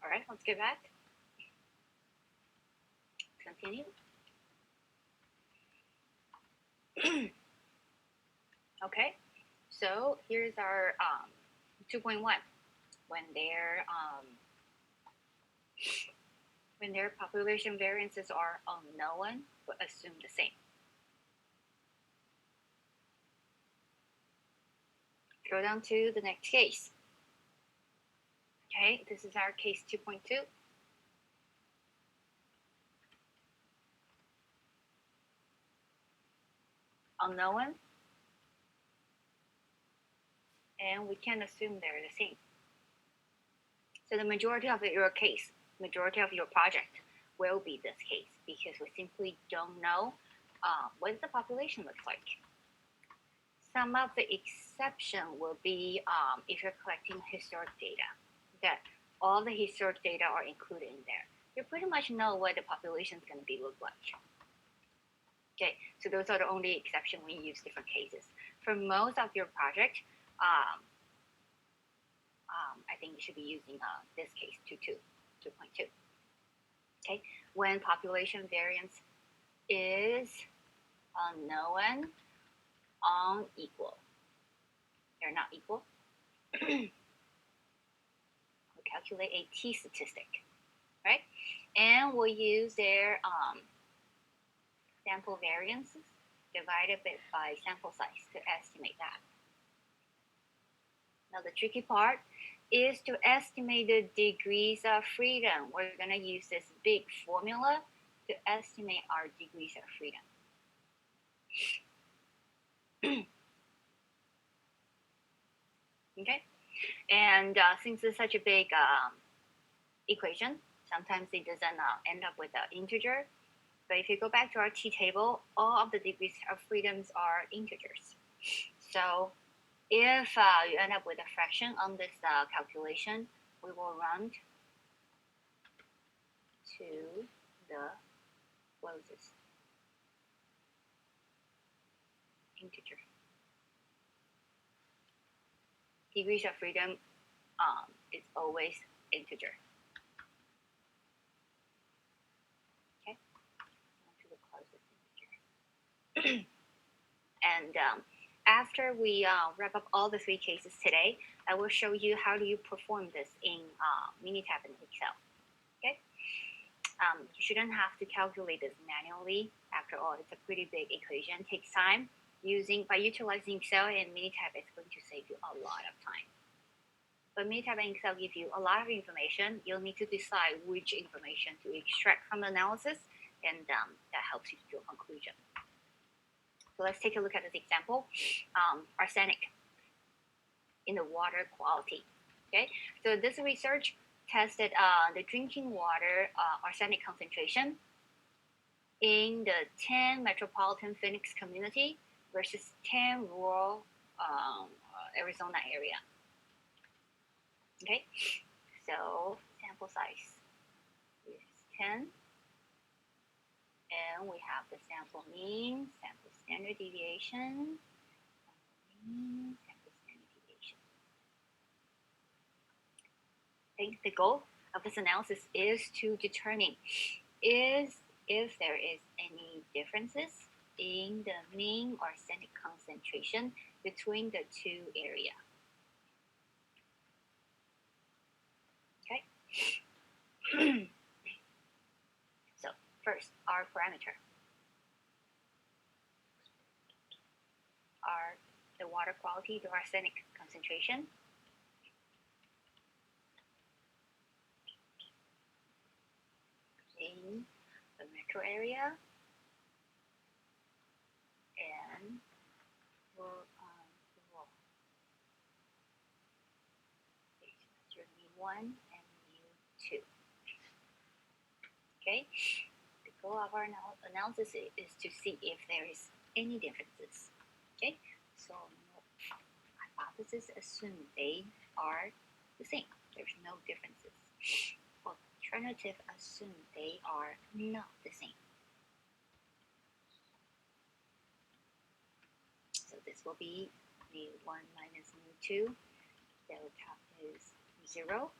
A: All right, let's get back. Continue. Okay, so here's our 2.1. When their population variances are unknown, but assume the same. Go down to the next case. Okay, this is our case 2.2. Unknown, and we can assume they're the same. So the majority of your case, majority of your project will be this case because we simply don't know what the population looks like. Some of the exception will be if you're collecting historic data, that all the historic data are included in there. You pretty much know what the population is going to be look like. Okay, so those are the only exception when you use different cases. For most of your project, I think you should be using this case 2.2. Okay, when population variance is unknown, unequal. They're not equal. We calculate a t-statistic, right? And we'll use their sample variances divided by sample size to estimate that. Now the tricky part is to estimate the degrees of freedom. We're going to use this big formula to estimate our degrees of freedom. Okay, and since it's such a big equation, sometimes it doesn't end up with an integer. But if you go back to our t-table, all of the degrees of freedoms are integers. So if you end up with a fraction on this calculation, we will run to the closest integer. Degrees of freedom is always integer. Okay, to the closest integer. And after we wrap up all the three cases today, I will show you how do you perform this in Minitab and Excel. Okay, you shouldn't have to calculate this manually. After all, it's a pretty big equation. It takes time. By utilizing Excel and Minitab, it's going to save you a lot of time. But Minitab and Excel give you a lot of information. You'll need to decide which information to extract from the analysis, and that helps you to do a conclusion. So let's take a look at this example. Arsenic in the water quality. Okay, so this research tested the drinking water arsenic concentration in the 10 metropolitan Phoenix community versus 10 rural Arizona area. Okay, so sample size is 10. And we have the sample mean, sample standard deviation, sample standard deviation. I think the goal of this analysis is to determine if there is any differences in the mean arsenic concentration between the two areas. Okay. So first, our parameter are the water quality, the arsenic concentration. In the metro area, and rural. Mu1 and Mu2. Okay, the goal of our analysis is to see if there is any differences. Okay, so hypothesis assume they are the same. There's no differences. Alternative assume they are not the same. So this will be Mu1 minus Mu2. Delta is 0.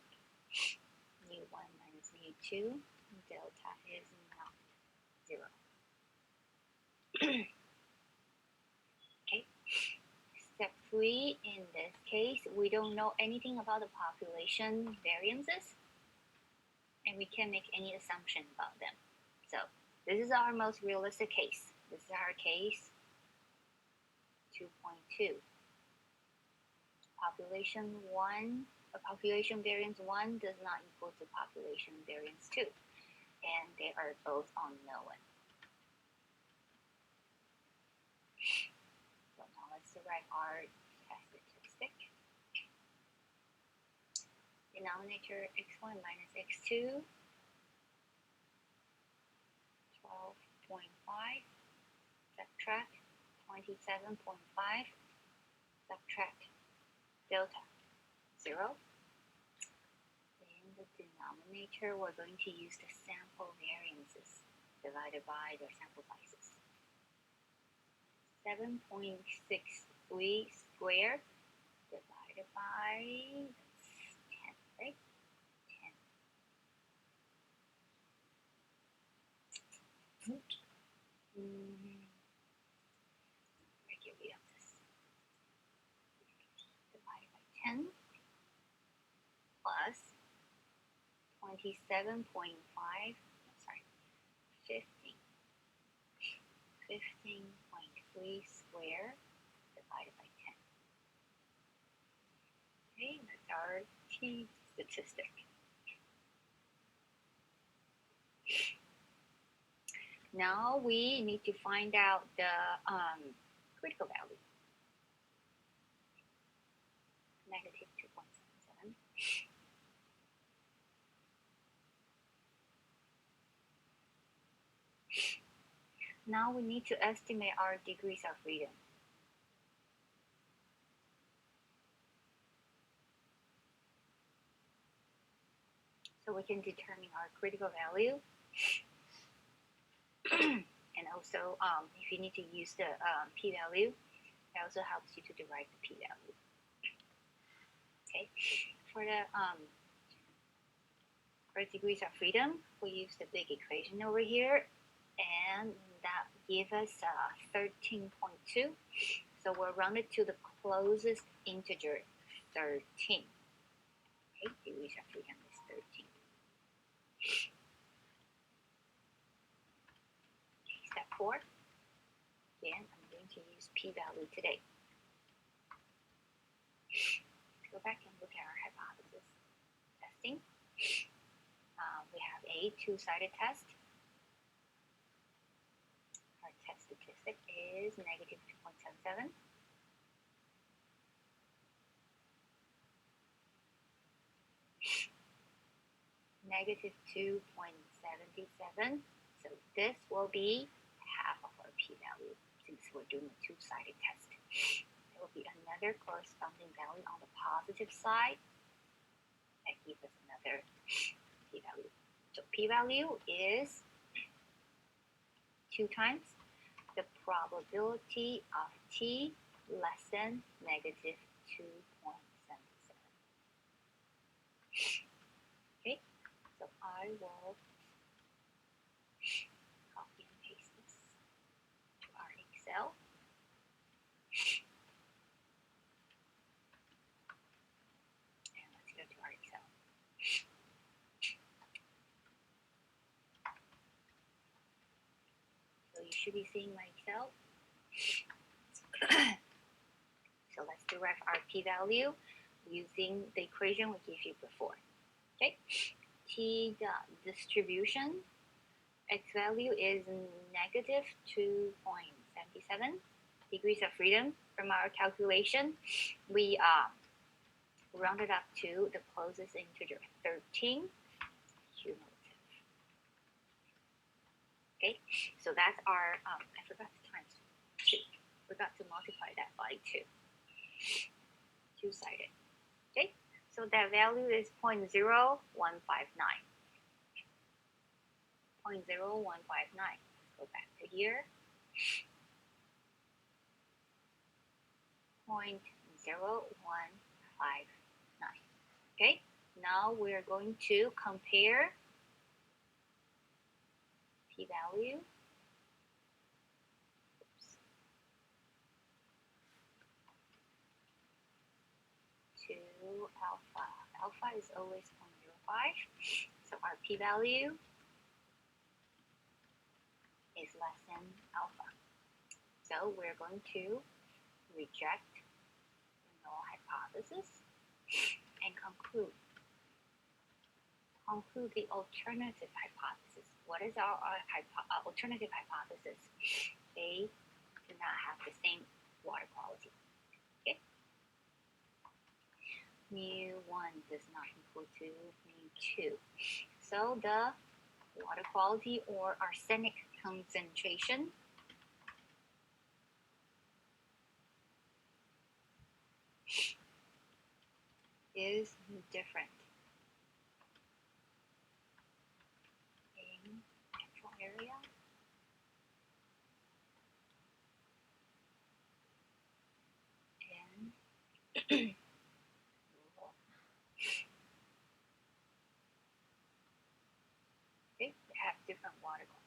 A: mu1 minus mu2, delta is not 0. Okay. Step 3, in this case, we don't know anything about the population variances, and we can't make any assumption about them. So this is our most realistic case. This is our case 2.2. Population variance 1 does not equal to population variance 2, and they are both unknown. So now let's derive our test statistic. Denominator x1 minus x2, 12.5, subtract 27.5, subtract delta 0. In the denominator, we're going to use the sample variances divided by their sample sizes. 7.63 squared divided by 10, right? 10. Regularly of this. Divided by 10 plus 15. 15.3 squared divided by 10. Okay, that's our T statistic. Now we need to find out the critical value. Negative 2.77. Now we need to estimate our degrees of freedom. So we can determine our critical value. And also, if you need to use the p-value, it also helps you to derive the p-value. Okay, for the degrees of freedom, we use the big equation over here, and that gives us 13.2. So we'll round it to the closest integer, 13. Okay, degrees of freedom is 13. Step 4. Again, I'm going to use p-value today. Let's go back and look at our hypothesis testing. We have a two-sided test. Our test statistic is negative 2.77. Negative 2.77. So this will be half of our p-value since we're doing a two-sided test. There will be another corresponding value on the positive side that gives us another p-value. So p-value is 2 times the probability of t less than negative 2.77. Okay, so I will copy and paste this to our Excel. And let's go to our Excel. So you should be seeing my Excel. So let's derive our p-value using the equation we gave you before. Okay, t distribution, x value is negative 2.77 degrees of freedom. From our calculation, we rounded up to the closest integer, 13 cumulative. Okay, so that's our, I forgot to times 2. Forgot to multiply that by 2. Two-sided. Okay, so that value is 0.0159. 0.0159. Let's go back to here. 0.0159. Okay, now we're going to compare p-value to alpha. Alpha is always 0.05, so our p-value is less than alpha. So we're going to reject the null hypothesis and conclude the alternative hypothesis. What is our alternative hypothesis? They do not have the same water quality. Okay? mu1 does not equal to mu2. So the water quality or arsenic concentration is different in metro area and rural. Okay, they have different water quality.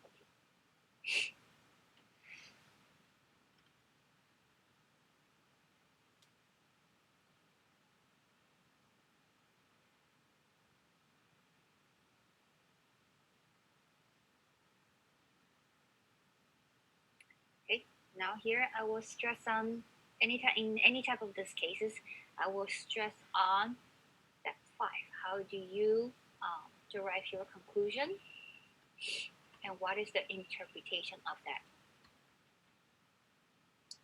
A: Okay, now here I will stress on in any type of these cases, I will stress on step 5. How do you derive your conclusion, and what is the interpretation of that?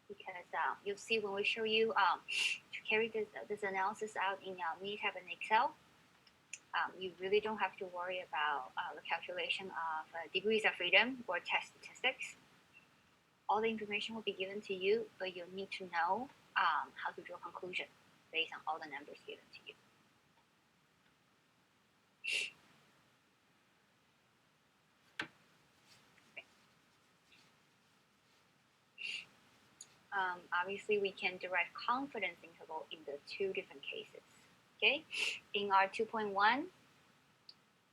A: Because you'll see when we show you to carry this analysis out in Minitab and Excel, you really don't have to worry about the calculation of degrees of freedom or test statistics. All the information will be given to you, but you need to know how to draw conclusion based on all the numbers given to you. Obviously, we can derive confidence interval in the 2 different cases. Okay, in our 2.1,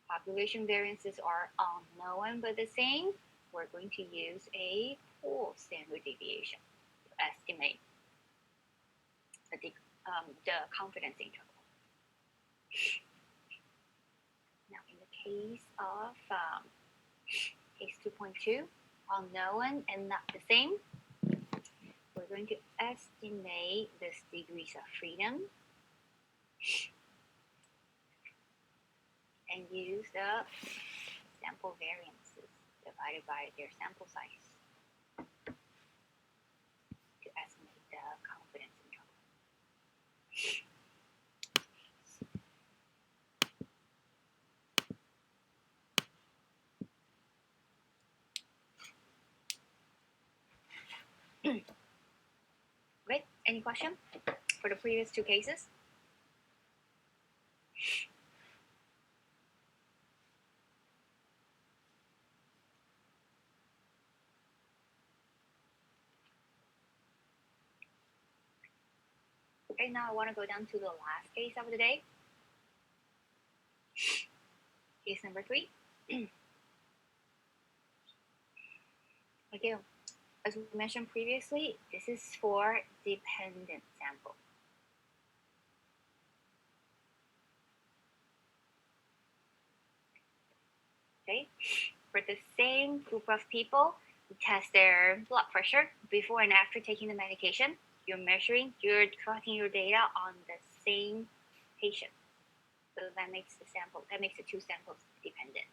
A: population variances are unknown but the same. We're going to use a pool standard deviation to estimate the confidence interval. Now, in the case of case 2.2, unknown and not the same, we're going to estimate this degrees of freedom and use the sample variances divided by their sample size to estimate the confidence interval. Great. Any question for the previous 2 cases? Okay, now I want to go down to the last case of the day. Case number 3. Okay, as we mentioned previously, this is for dependent sample. Okay, for the same group of people, you test their blood pressure before and after taking the medication. You're collecting your data on the same patient. So that makes the 2 samples dependent.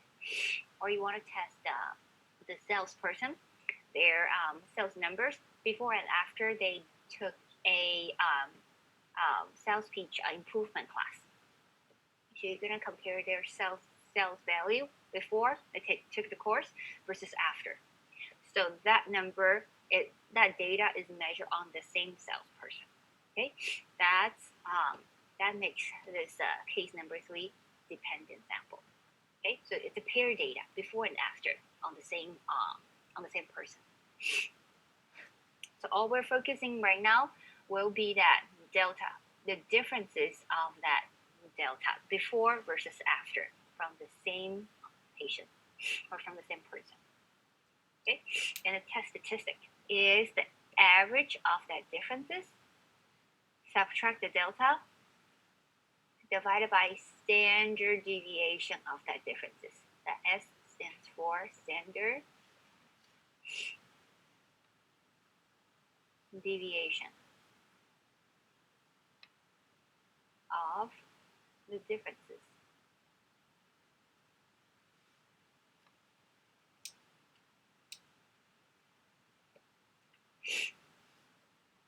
A: Or you want to test the salesperson, their sales numbers before and after they took a sales pitch improvement class. So you're going to compare their sales value before they took the course versus after. So that number, that data is measured on the same salesperson. Okay, that makes this case number 3 dependent sample. Okay, so it's a pair data before and after on the same person. So all we're focusing right now will be that delta, the differences of that delta before versus after from the same patient or from the same person. Okay, and the test statistic is the average of that differences, subtract the delta, divided by standard deviation of that differences. The S stands for standard deviation of the differences.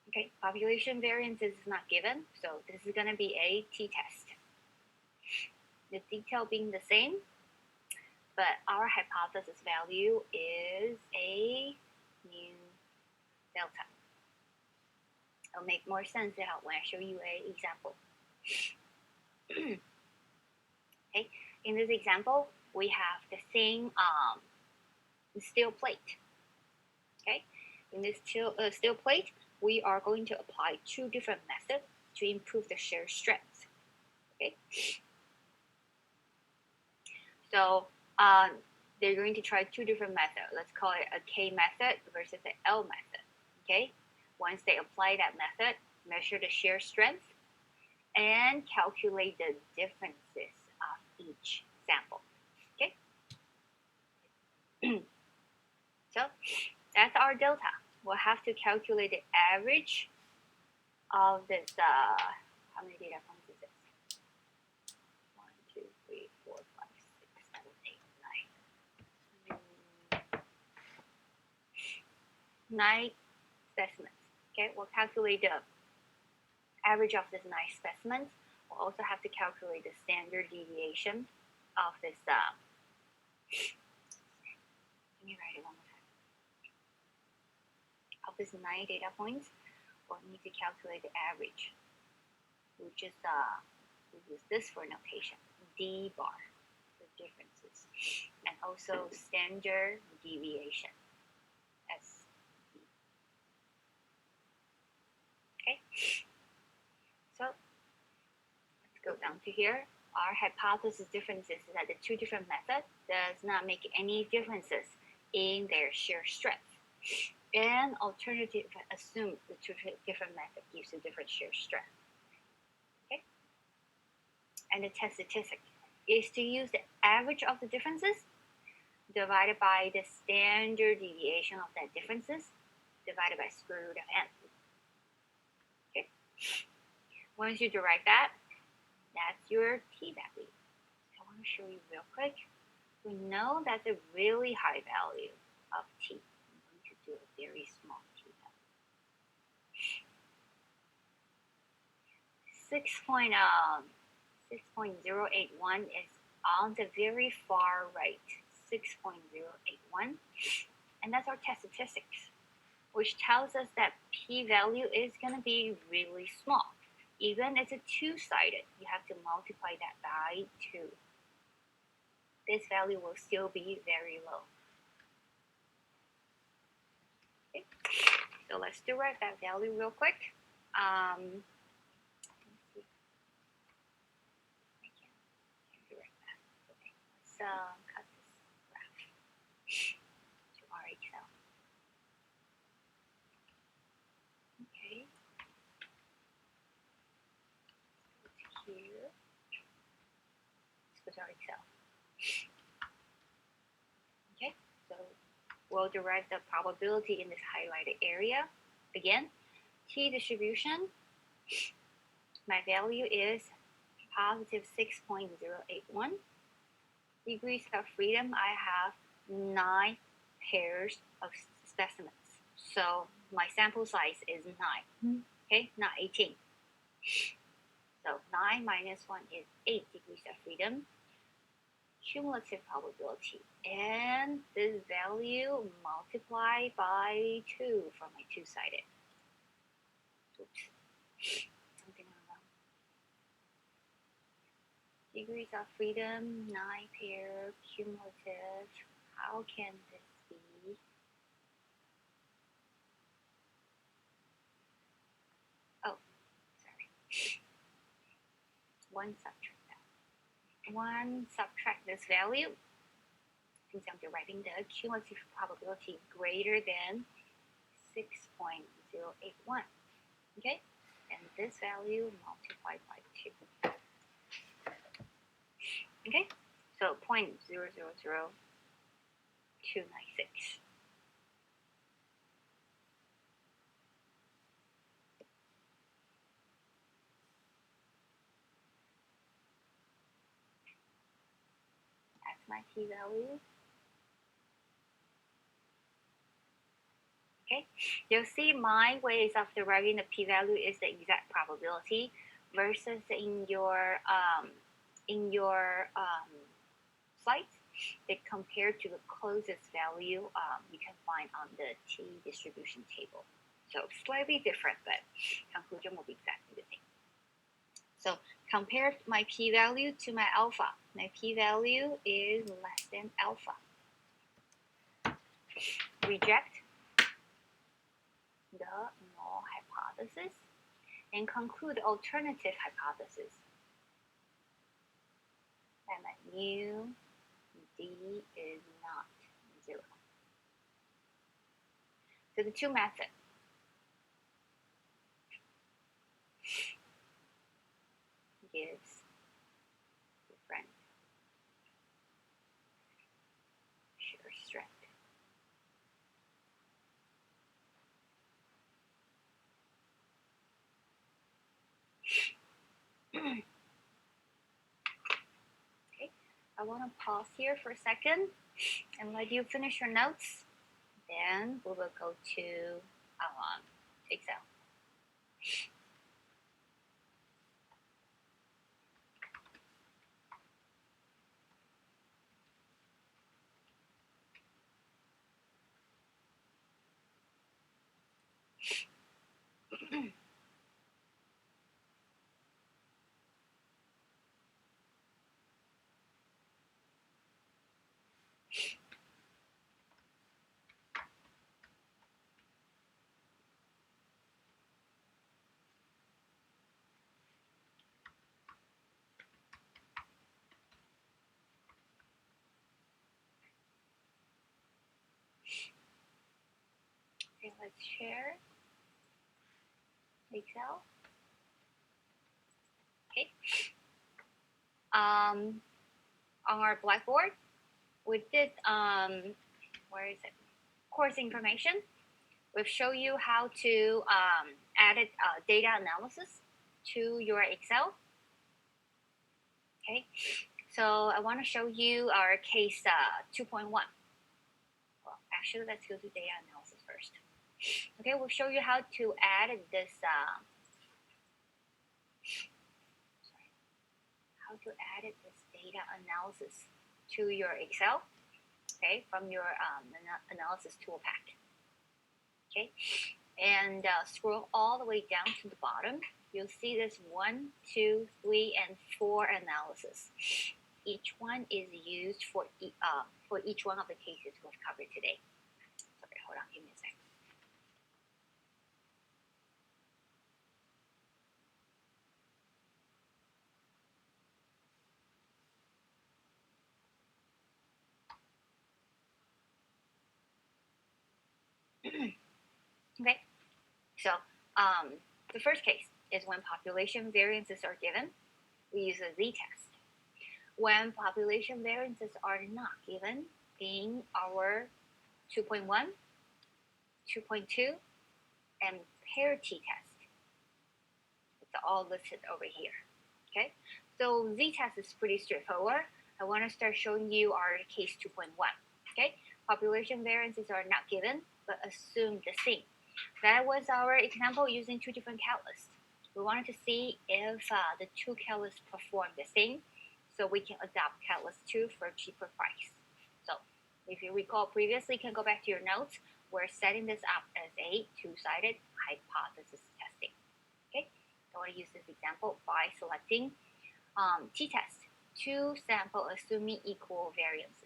A: Okay, population variance is not given, so this is going to be a t-test. The detail being the same, but our hypothesis value is a mu delta. It'll make more sense when I show you an example. Okay, in this example, we have the same steel plate. Okay, in this steel plate, we are going to apply two different methods to improve the shear strength. Okay, so they're going to try two different methods. Let's call it a K method versus an L method. Okay, once they apply that method, measure the shear strength and calculate the differences of each sample. Okay, so that's our delta. We'll have to calculate the average of this. How many data points is this? 1, 2, 3, 4, 5, 6, 7, 8, 9. 9 specimens. Okay, we'll calculate the average of this 9 specimens. We'll also have to calculate the standard deviation of this. Let me write it one more time. Of this 9 data points, we'll need to calculate the average, which is we use this for notation, D bar, the differences, and also standard deviation, S. Okay, so let's go down to here. Our hypothesis differences is that the two different methods does not make any differences in their shear strength. And alternative assume the two different method gives a different shear strength. Okay? And the test statistic is to use the average of the differences divided by the standard deviation of that differences divided by square root of n. Okay? Once you derive that, that's your t value. I want to show you real quick. We know that's a really high value of t. I'm going to do a very small t value. 6.081 is on the very far right. 6.081, and that's our test statistics, which tells us that p-value is going to be really small. Even if it's a two-sided, you have to multiply that by 2. This value will still be very low. Okay. So let's derive that value real quick. Let me see. I can't derive that. Okay. Let's cut this graph to our Excel. Okay. Here. Let's go to our Excel. Okay, so we'll derive the probability in this highlighted area. Again, t distribution, my value is positive 6.081. Degrees of freedom, I have 9 pairs of specimens. So my sample size is 9, okay, not 18. So 9 minus 1 is 8 degrees of freedom. Cumulative probability, and this value multiplied by 2 for my two-sided. Oops, something wrong. Degrees of freedom, 9 pair, cumulative. How can this be? Oh, sorry. 1 subtract. 1 subtract this value, since I'm deriving the cumulative probability greater than 6.081. Okay, and this value multiplied by 2. Okay, so 0.000296. That's my p-value. Okay, you'll see my ways of deriving the p-value is the exact probability versus in your slides, they compare to the closest value you can find on the t distribution table. So slightly different, but conclusion will be exactly the same. So compare my p-value to my alpha. My p-value is less than alpha. Reject the null hypothesis and conclude alternative hypothesis. And that mu d is not 0. So the two methods. Gives different shear strength. Okay, I want to pause here for a second and let you finish your notes. Then we will go to Excel. Okay, let's share Excel. Okay. On our Blackboard, we did where is it? Course information. We've shown you how to add data analysis to your Excel. Okay, so I want to show you our case 2.1. Well, actually, let's go to data analysis first. Okay, we'll show you how to add this. How to add this data analysis to your Excel. Okay, from your analysis tool pack. Okay, and scroll all the way down to the bottom. You'll see this 1, 2, 3, and 4 analysis. Each one is used for each one of the cases we've covered today. Sorry, hold on, give me a second. Okay, so the first case is when population variances are given, we use a z-test. When population variances are not given, being our 2.1, 2.2, and parity test. It's all listed over here. Okay, so z-test is pretty straightforward. I want to start showing you our case 2.1. Okay, population variances are not given, but assume the same. That was our example using two different catalysts. We wanted to see if the two catalysts perform the same, so we can adopt catalyst 2 for a cheaper price. So if you recall previously, you can go back to your notes. We're setting this up as a two-sided hypothesis testing. Okay, I want to use this example by selecting t-test, two sample assuming equal variances.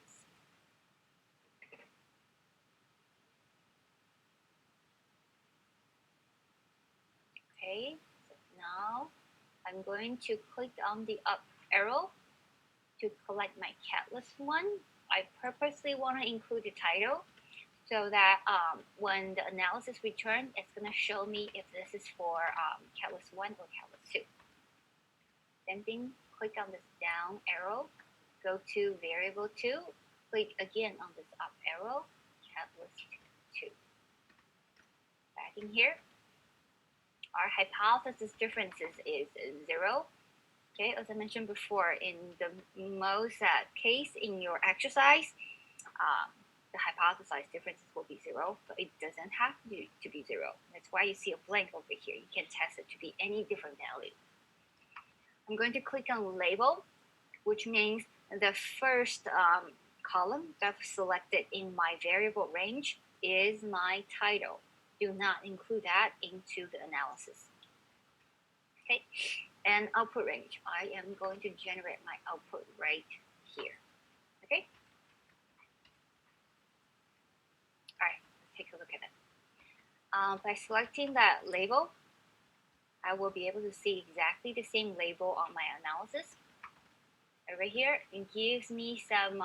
A: Okay, so now I'm going to click on the up arrow to collect my catalyst one, I purposely want to include the title so that when the analysis returns, it's going to show me if this is for catalyst 1 or catalyst 2. Same thing, click on this down arrow, go to variable 2, click again on this up arrow, catalyst 2. Back in here, our hypothesis differences is 0. Okay, as I mentioned before, in the most case in your exercise, the hypothesized differences will be 0, but it doesn't have to be 0. That's why you see a blank over here. You can test it to be any different value. I'm going to click on label, which means the first column that I've selected in my variable range is my title. Do not include that into the analysis. Okay, and output range. I am going to generate my output right here. Okay. All right, let's take a look at it. By selecting that label, I will be able to see exactly the same label on my analysis. Over here, it gives me some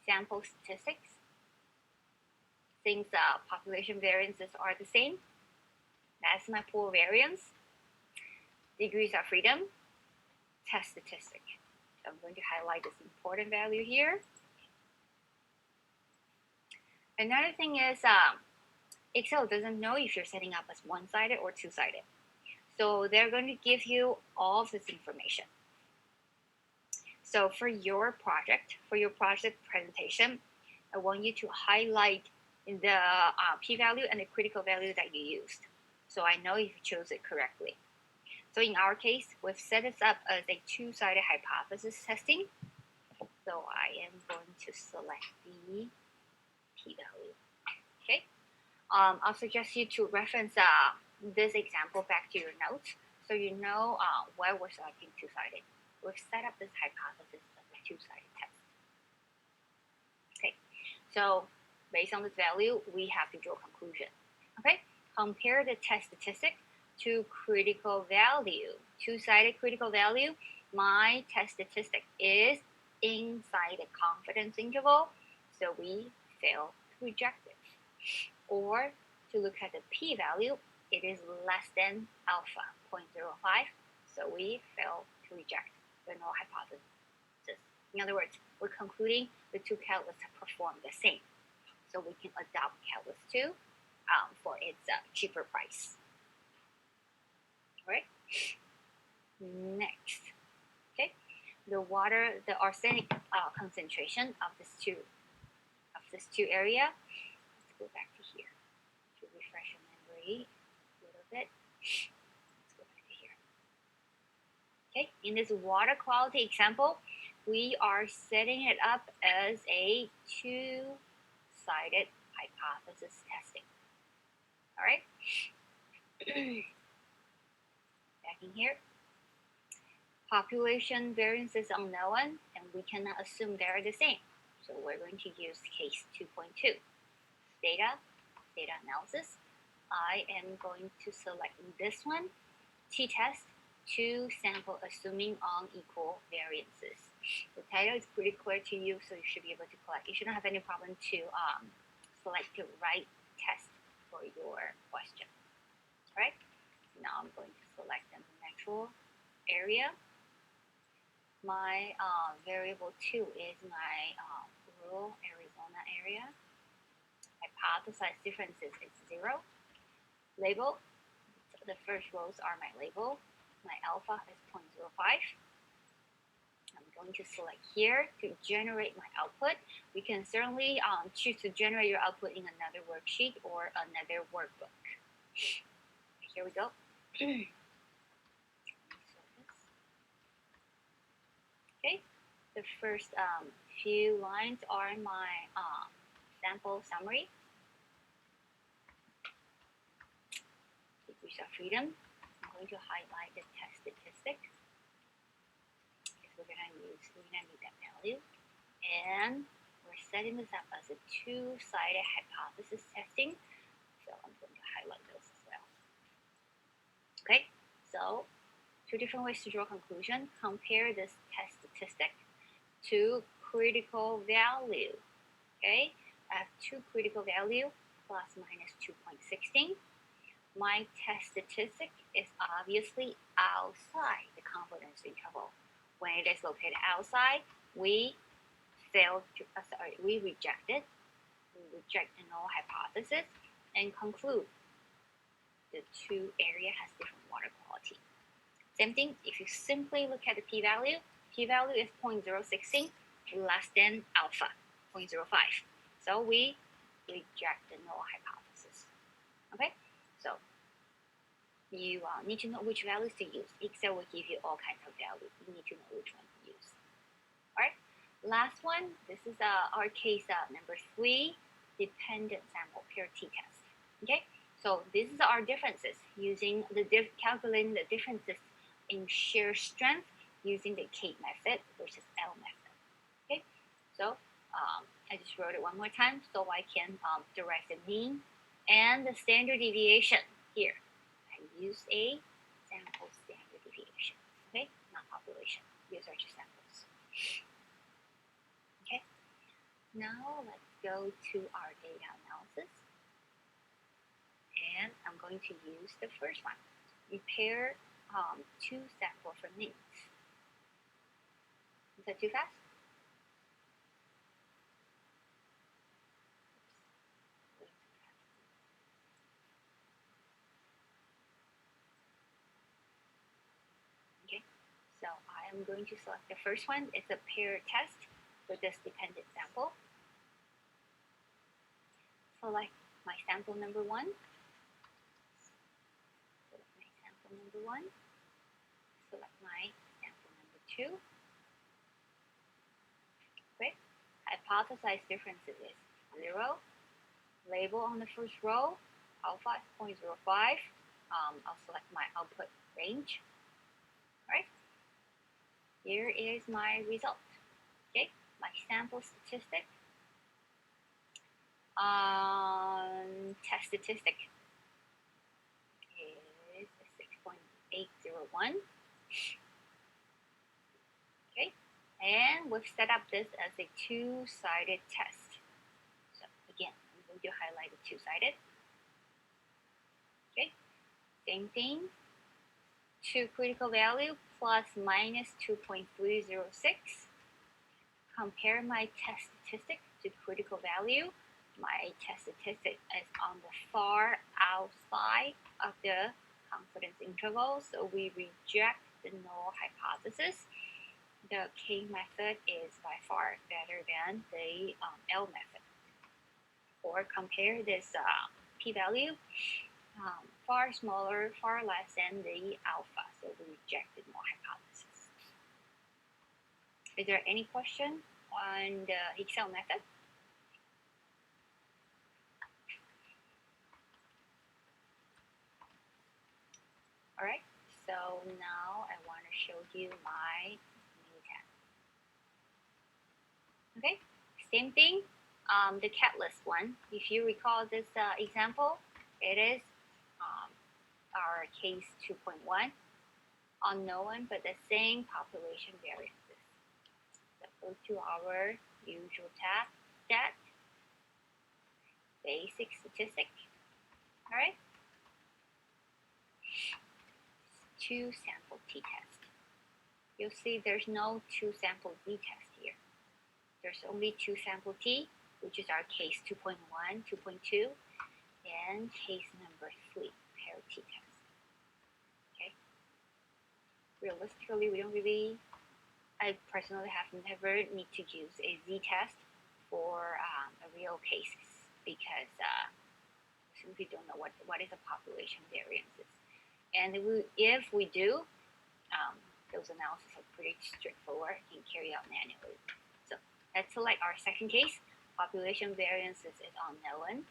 A: sample statistics. Since population variances are the same, that's my pool variance. Degrees of freedom, test statistic. So I'm going to highlight this important value here. Another thing is Excel doesn't know if you're setting up as one-sided or two-sided. So they're going to give you all of this information. So for your project presentation, I want you to highlight the p-value and the critical value that you used, so I know if you chose it correctly. So in our case, we've set this up as a two-sided hypothesis testing. So I am going to select the p-value. Okay. I'll suggest you to reference this example back to your notes so you know why we're selecting two-sided. We've set up this hypothesis as a two-sided test. Okay. So based on this value, we have to draw a conclusion. Okay. Compare the test statistic to critical value. Two-sided critical value, my test statistic is inside the confidence interval, so we fail to reject it. Or to look at the p-value, it is less than alpha, 0.05, so we fail to reject the null hypothesis. In other words, we're concluding the two catalysts perform the same, so we can adopt catalyst 2 for its cheaper price. All right. Next, okay, the arsenic concentration of this two area. Let's go back to here to refresh your memory a little bit. Let's go back to here. Okay, in this water quality example, we are setting it up as a two-sided hypothesis testing. All right. Back in here. Population variance is unknown, and we cannot assume they're the same. So we're going to use case 2.2. Data analysis. I am going to select this one, t-test, two sample assuming unequal variances. The title is pretty clear to you, so you should be able to collect. You shouldn't have any problem to select the right test for your question. All right. Now I'm going to select the natural area. My variable 2 is my rural Arizona area. Hypothesized differences is 0. Label, the first rows are my label. My alpha is 0.05. I'm going to select here to generate my output. You can certainly choose to generate your output in another worksheet or another workbook. Here we go. Okay, the first few lines are my sample summary. Degrees of freedom. I'm going to highlight the test statistic because we're gonna need that value, and we're setting this up as a two-sided hypothesis testing. So I'm going to highlight those as well. Okay, so two different ways to draw conclusion. Compare this test statistic to critical value. Okay, I have two critical value plus minus 2.16. My test statistic is obviously outside the confidence interval. When it is located outside, we reject it. We reject the null hypothesis and conclude the two area has different water quality. Same thing, if you simply look at the p-value, p-value is 0.016 less than alpha, 0.05. So we reject the null hypothesis. Okay, so you need to know which values to use. Excel will give you all kinds of values. You need to know which one to use. All right, last one. This is our case number 3, dependent sample pair t-test. Okay, so this is our differences using calculating the differences in shear strength using the Kate method versus L method. Okay, so I just wrote it one more time so I can derive the mean and the standard deviation here. I use a sample standard deviation. Okay, not population. These are just samples. Okay, now let's go to our data analysis. And I'm going to use the first one. Compare two samples from means. Is that too fast? Okay, so I am going to select the first one. It's a pair test for this dependent sample. Select my sample number 1. Select my sample number 1. Select my sample number 2. Okay. Hypothesize differences is 0. Label on the first row, alpha is 0.05. I'll select my output range. All right. Here is my result. Okay, my sample statistic. Test statistic is 6.801. Okay, and we've set up this as a two-sided test. So again, I'm going to highlight the two-sided. Okay, same thing. To critical value plus minus 2.306. Compare my test statistic to critical value. My test statistic is on the far outside of the confidence interval, so we reject the null hypothesis. The K method is by far better than the L method. Or compare this p-value, far smaller, far less than the alpha, so we reject the null hypothesis. Is there any question on the Excel method? All right, so now I want to show you my new tab. Okay, same thing, the catalyst one. If you recall this example, it is our case 2.1, unknown, but the same population variances. So go to our usual tab, stat, basic statistic. All right. Two sample t-test. You'll see there's no two sample d-test here. There's only two sample t, which is our case 2.1, 2.2, and case number 3, pair t-test. Okay. Realistically, we don't really. I personally have never need to use a z-test for a real cases because simply don't know what is the population variances. And if we do, those analyses are pretty straightforward and carry out manually. So let's select our second case. Population variances is unknown.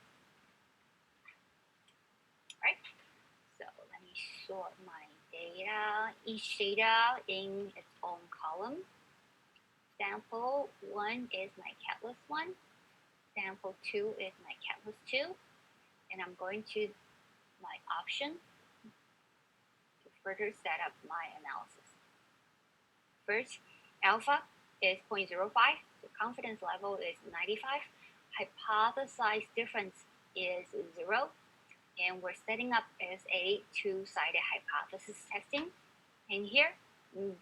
A: Right? So let me sort my data, each data in its own column. Sample 1 is my catalyst 1. Sample 2 is my catalyst 2. And I'm going to my option to further set up my analysis. First, alpha is 0.05, the confidence level is 95, hypothesized difference is 0, and we're setting up as a two-sided hypothesis testing. And here,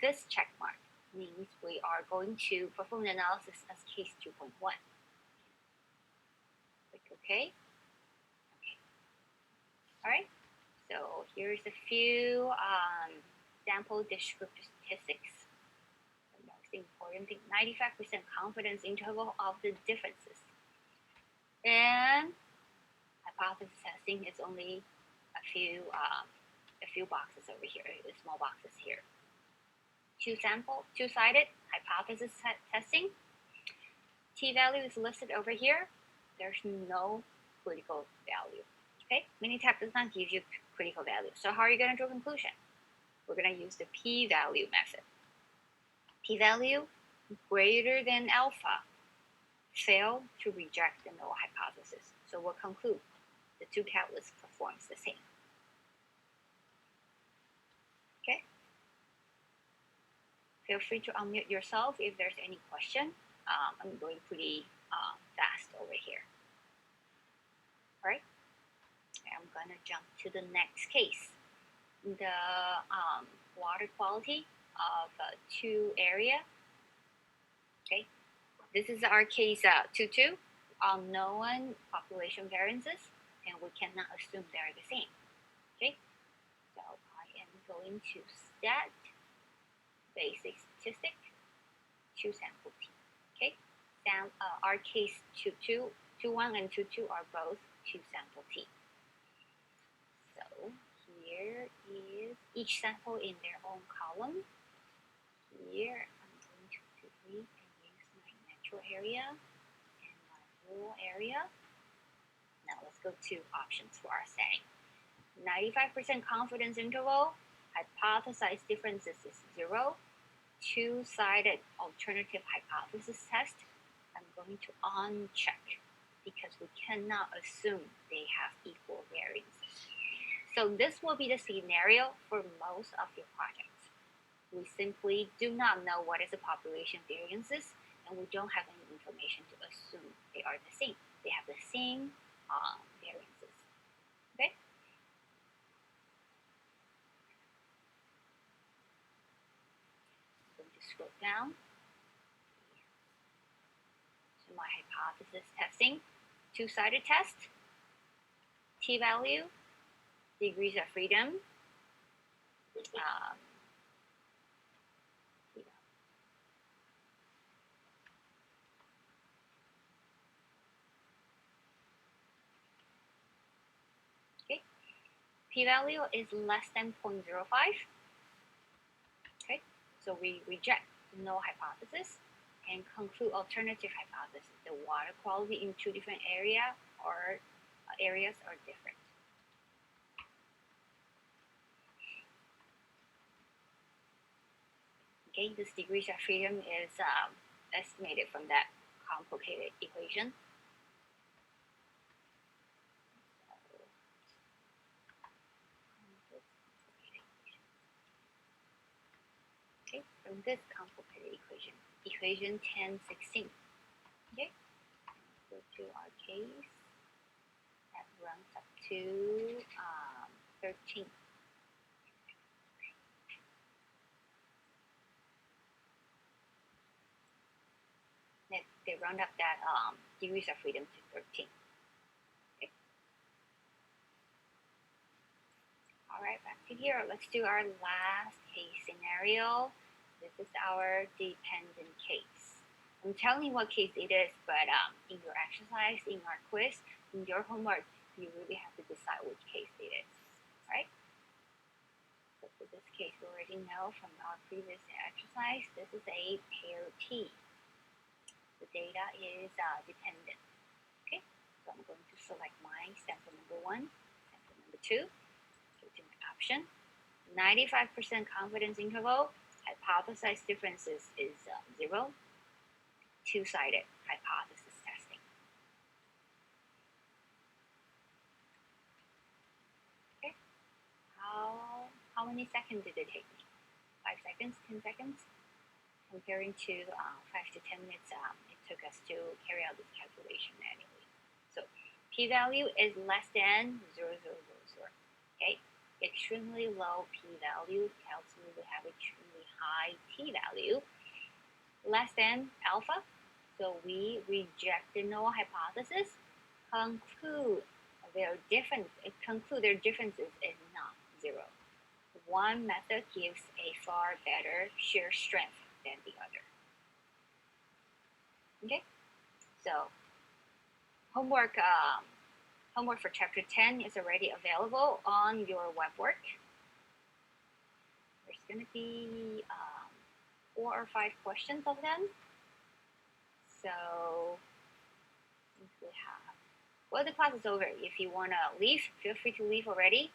A: this check mark means we are going to perform the analysis as case 2.1. Click OK. All right. So here's a few sample descriptive statistics. The most important thing: 95% confidence interval of the differences. And hypothesis testing is only a few boxes over here, small boxes here. Two-sided hypothesis testing. T-value is listed over here. There's no critical value. Okay, Minitab does not give you critical value. So how are you going to draw conclusion? We're going to use the p-value method. P-value greater than alpha fail to reject the null hypothesis. So we'll conclude the two catalysts performs the same. Okay. Feel free to unmute yourself if there's any question. I'm going pretty fast over here. All right. I'm gonna jump to the next case. The water quality of two area. Okay. This is our case 2.2. Unknown population variances, and we cannot assume they're the same. Okay. So I am going to stat basic statistic to sample t. Okay, our case 2.2, 2.1 and 2.2 are both to sample t. So here is each sample in their own column. Here I'm going to delete and use my natural area and my rural area. Now let's go to options for our setting. 95% confidence interval, hypothesized differences is 0. Two-sided alternative hypothesis test, I'm going to uncheck because we cannot assume they have equal variances. So this will be the scenario for most of your projects. We simply do not know what is the population variances, and we don't have any information to assume they are the same. They have the same variances. Okay. Scroll down to my hypothesis testing, two-sided test, t-value, degrees of freedom, okay, p-value is less than 0.05. Okay, so we reject null hypothesis and conclude alternative hypothesis. The water quality in two different areas are different. Okay, this degrees of freedom is estimated from that complicated equation. Okay, from this complicated equation 1016. Okay, go to our case that runs up to 13. They round up that degrees of freedom to 13. Okay. All right, back to here. Let's do our last case scenario. This is our dependent case. I'm telling you what case it is, but in your exercise, in our quiz, in your homework, you really have to decide which case it is. Right? So for this case, we already know from our previous exercise, this is a pair T. The data is dependent. Okay, so I'm going to select my sample number 1, sample number 2. Go to my option. 95% confidence interval. Hypothesized differences is 0. Two-sided hypothesis testing. Okay, how many seconds did it take me? 5 seconds? 10 seconds? comparing to 5 to 10 minutes it took us to carry out this calculation manually. So p-value is less than 0.0000. Okay, extremely low p-value tells you we have extremely high t-value. Less than alpha, so we reject the null hypothesis. Conclude their differences is not zero. One method gives a far better shear strength than the other. Okay, so homework for chapter 10 is already available on your web work. There's going to be 4 or 5 questions of them. So we have, well, the class is over. If you want to leave, feel free to leave already.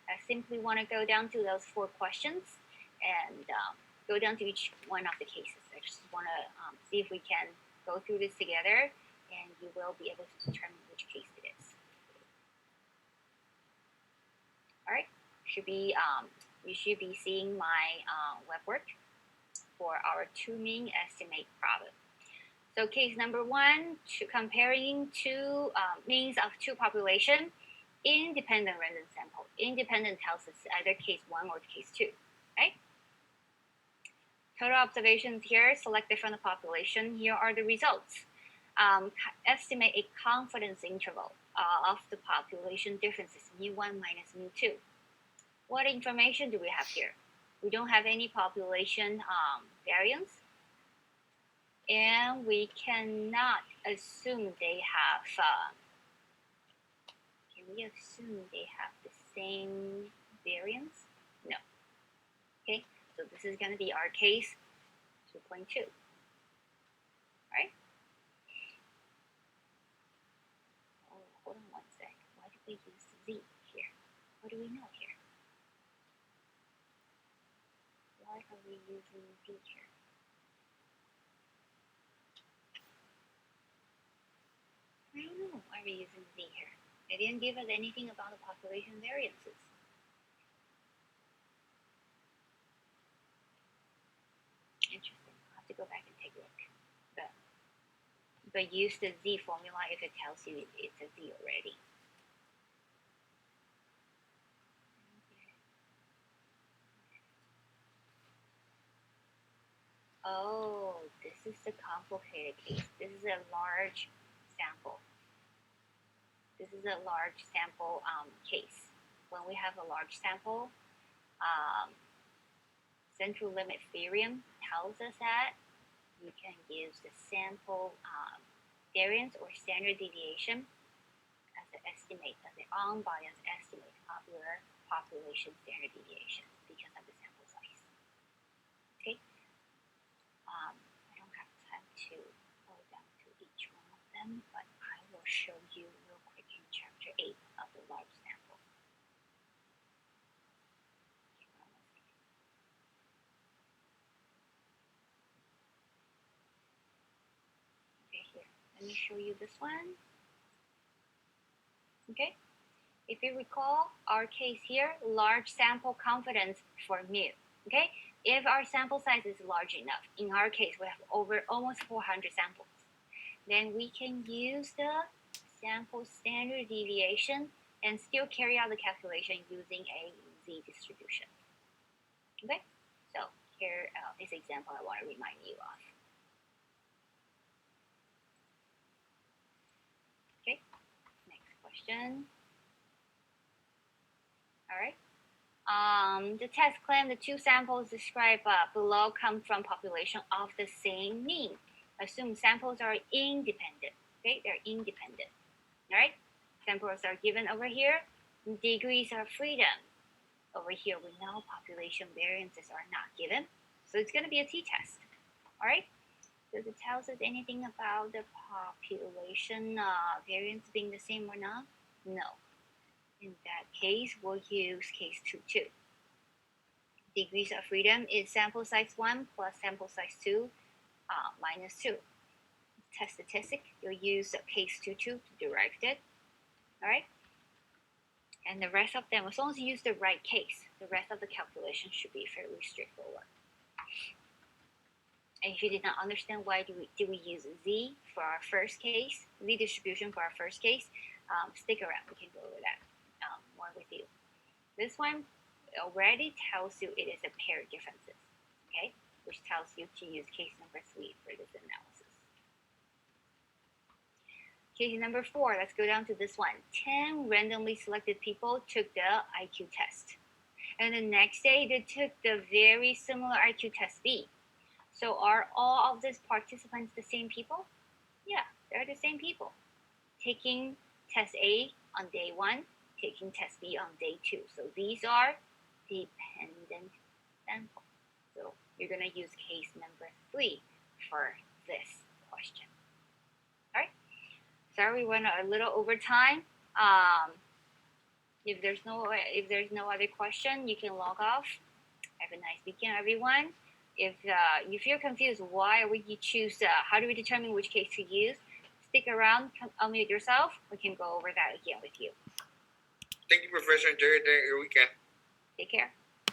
A: I simply want to go down to those 4 questions and go down to each one of the cases. I just want to see if we can go through this together, and you will be able to determine which case it is. All right, you should be seeing my web work for our 2 mean estimate problem. So case number 1, comparing 2 means of 2 population, independent random sample. Independent tells us either case 1 or case 2, right? Total observations here, selected from the population. Here are the results. Estimate a confidence interval of the population differences, mu1 minus mu2. What information do we have here? We don't have any population variance, and we cannot assume they have. Can we assume they have the same variance? No. Okay, so this is going to be our case 2.2. Right? Oh, hold on one sec. Why did we use Z here? What do we know here? Why are we using Z here? I don't know why we're using Z here. They didn't give us anything about the population variances. Interesting. I'll have to go back and take a look. But use the Z formula if it tells you it's a Z already. Oh, this is the complicated case. This is a large sample. This is a large sample case. When we have a large sample, central limit theorem tells us that you can use the sample variance or standard deviation as an estimate, as an unbiased estimate of your population standard deviation because of the sample size. Okay. I don't have time to go down to each one of them, but I will show you real quick in chapter 8 of the large sample. Okay, here. Let me show you this one. Okay. If you recall, our case here, large sample confidence for mu. Okay. If our sample size is large enough, in our case, we have almost 400 samples, then we can use the sample standard deviation and still carry out the calculation using a Z distribution. Okay, so here is an example I want to remind you of. Okay, next question. All right. The test claimed the 2 samples described below come from population of the same mean. Assume samples are independent. Okay, they're independent. All right, samples are given over here. Degrees of freedom. Over here, we know population variances are not given, so it's going to be a t-test. All right. Does it tell us anything about the population variance being the same or not? No. In that case, we'll use case 2.2. Degrees of freedom is sample size 1 plus sample size 2 minus 2. Test statistic, you'll use case 2.2 to derive it. All right? And the rest of them, as long as you use the right case, the rest of the calculation should be fairly straightforward. And if you did not understand why do we use Z for our first case, Z distribution for our first case, stick around. We can go over that more with you. This one already tells you it is a pair differences, okay? Which tells you to use case number 3 for this analysis. Case number 4, let's go down to this one. 10 randomly selected people took the IQ test. And the next day, they took the very similar IQ test B. So are all of these participants the same people? Yeah, they're the same people. Taking test A on day 1, taking test B on day 2. So these are dependent samples. So you're going to use case number 3 for this question. All right. Sorry, we went a little over time. If there's no other question, you can log off. Have a nice weekend, everyone. If you feel confused, why would you choose? How do we determine which case to use? Stick around. Unmute yourself. We can go over that again with you.
B: Thank you, Professor. Enjoy your weekend.
A: Take care.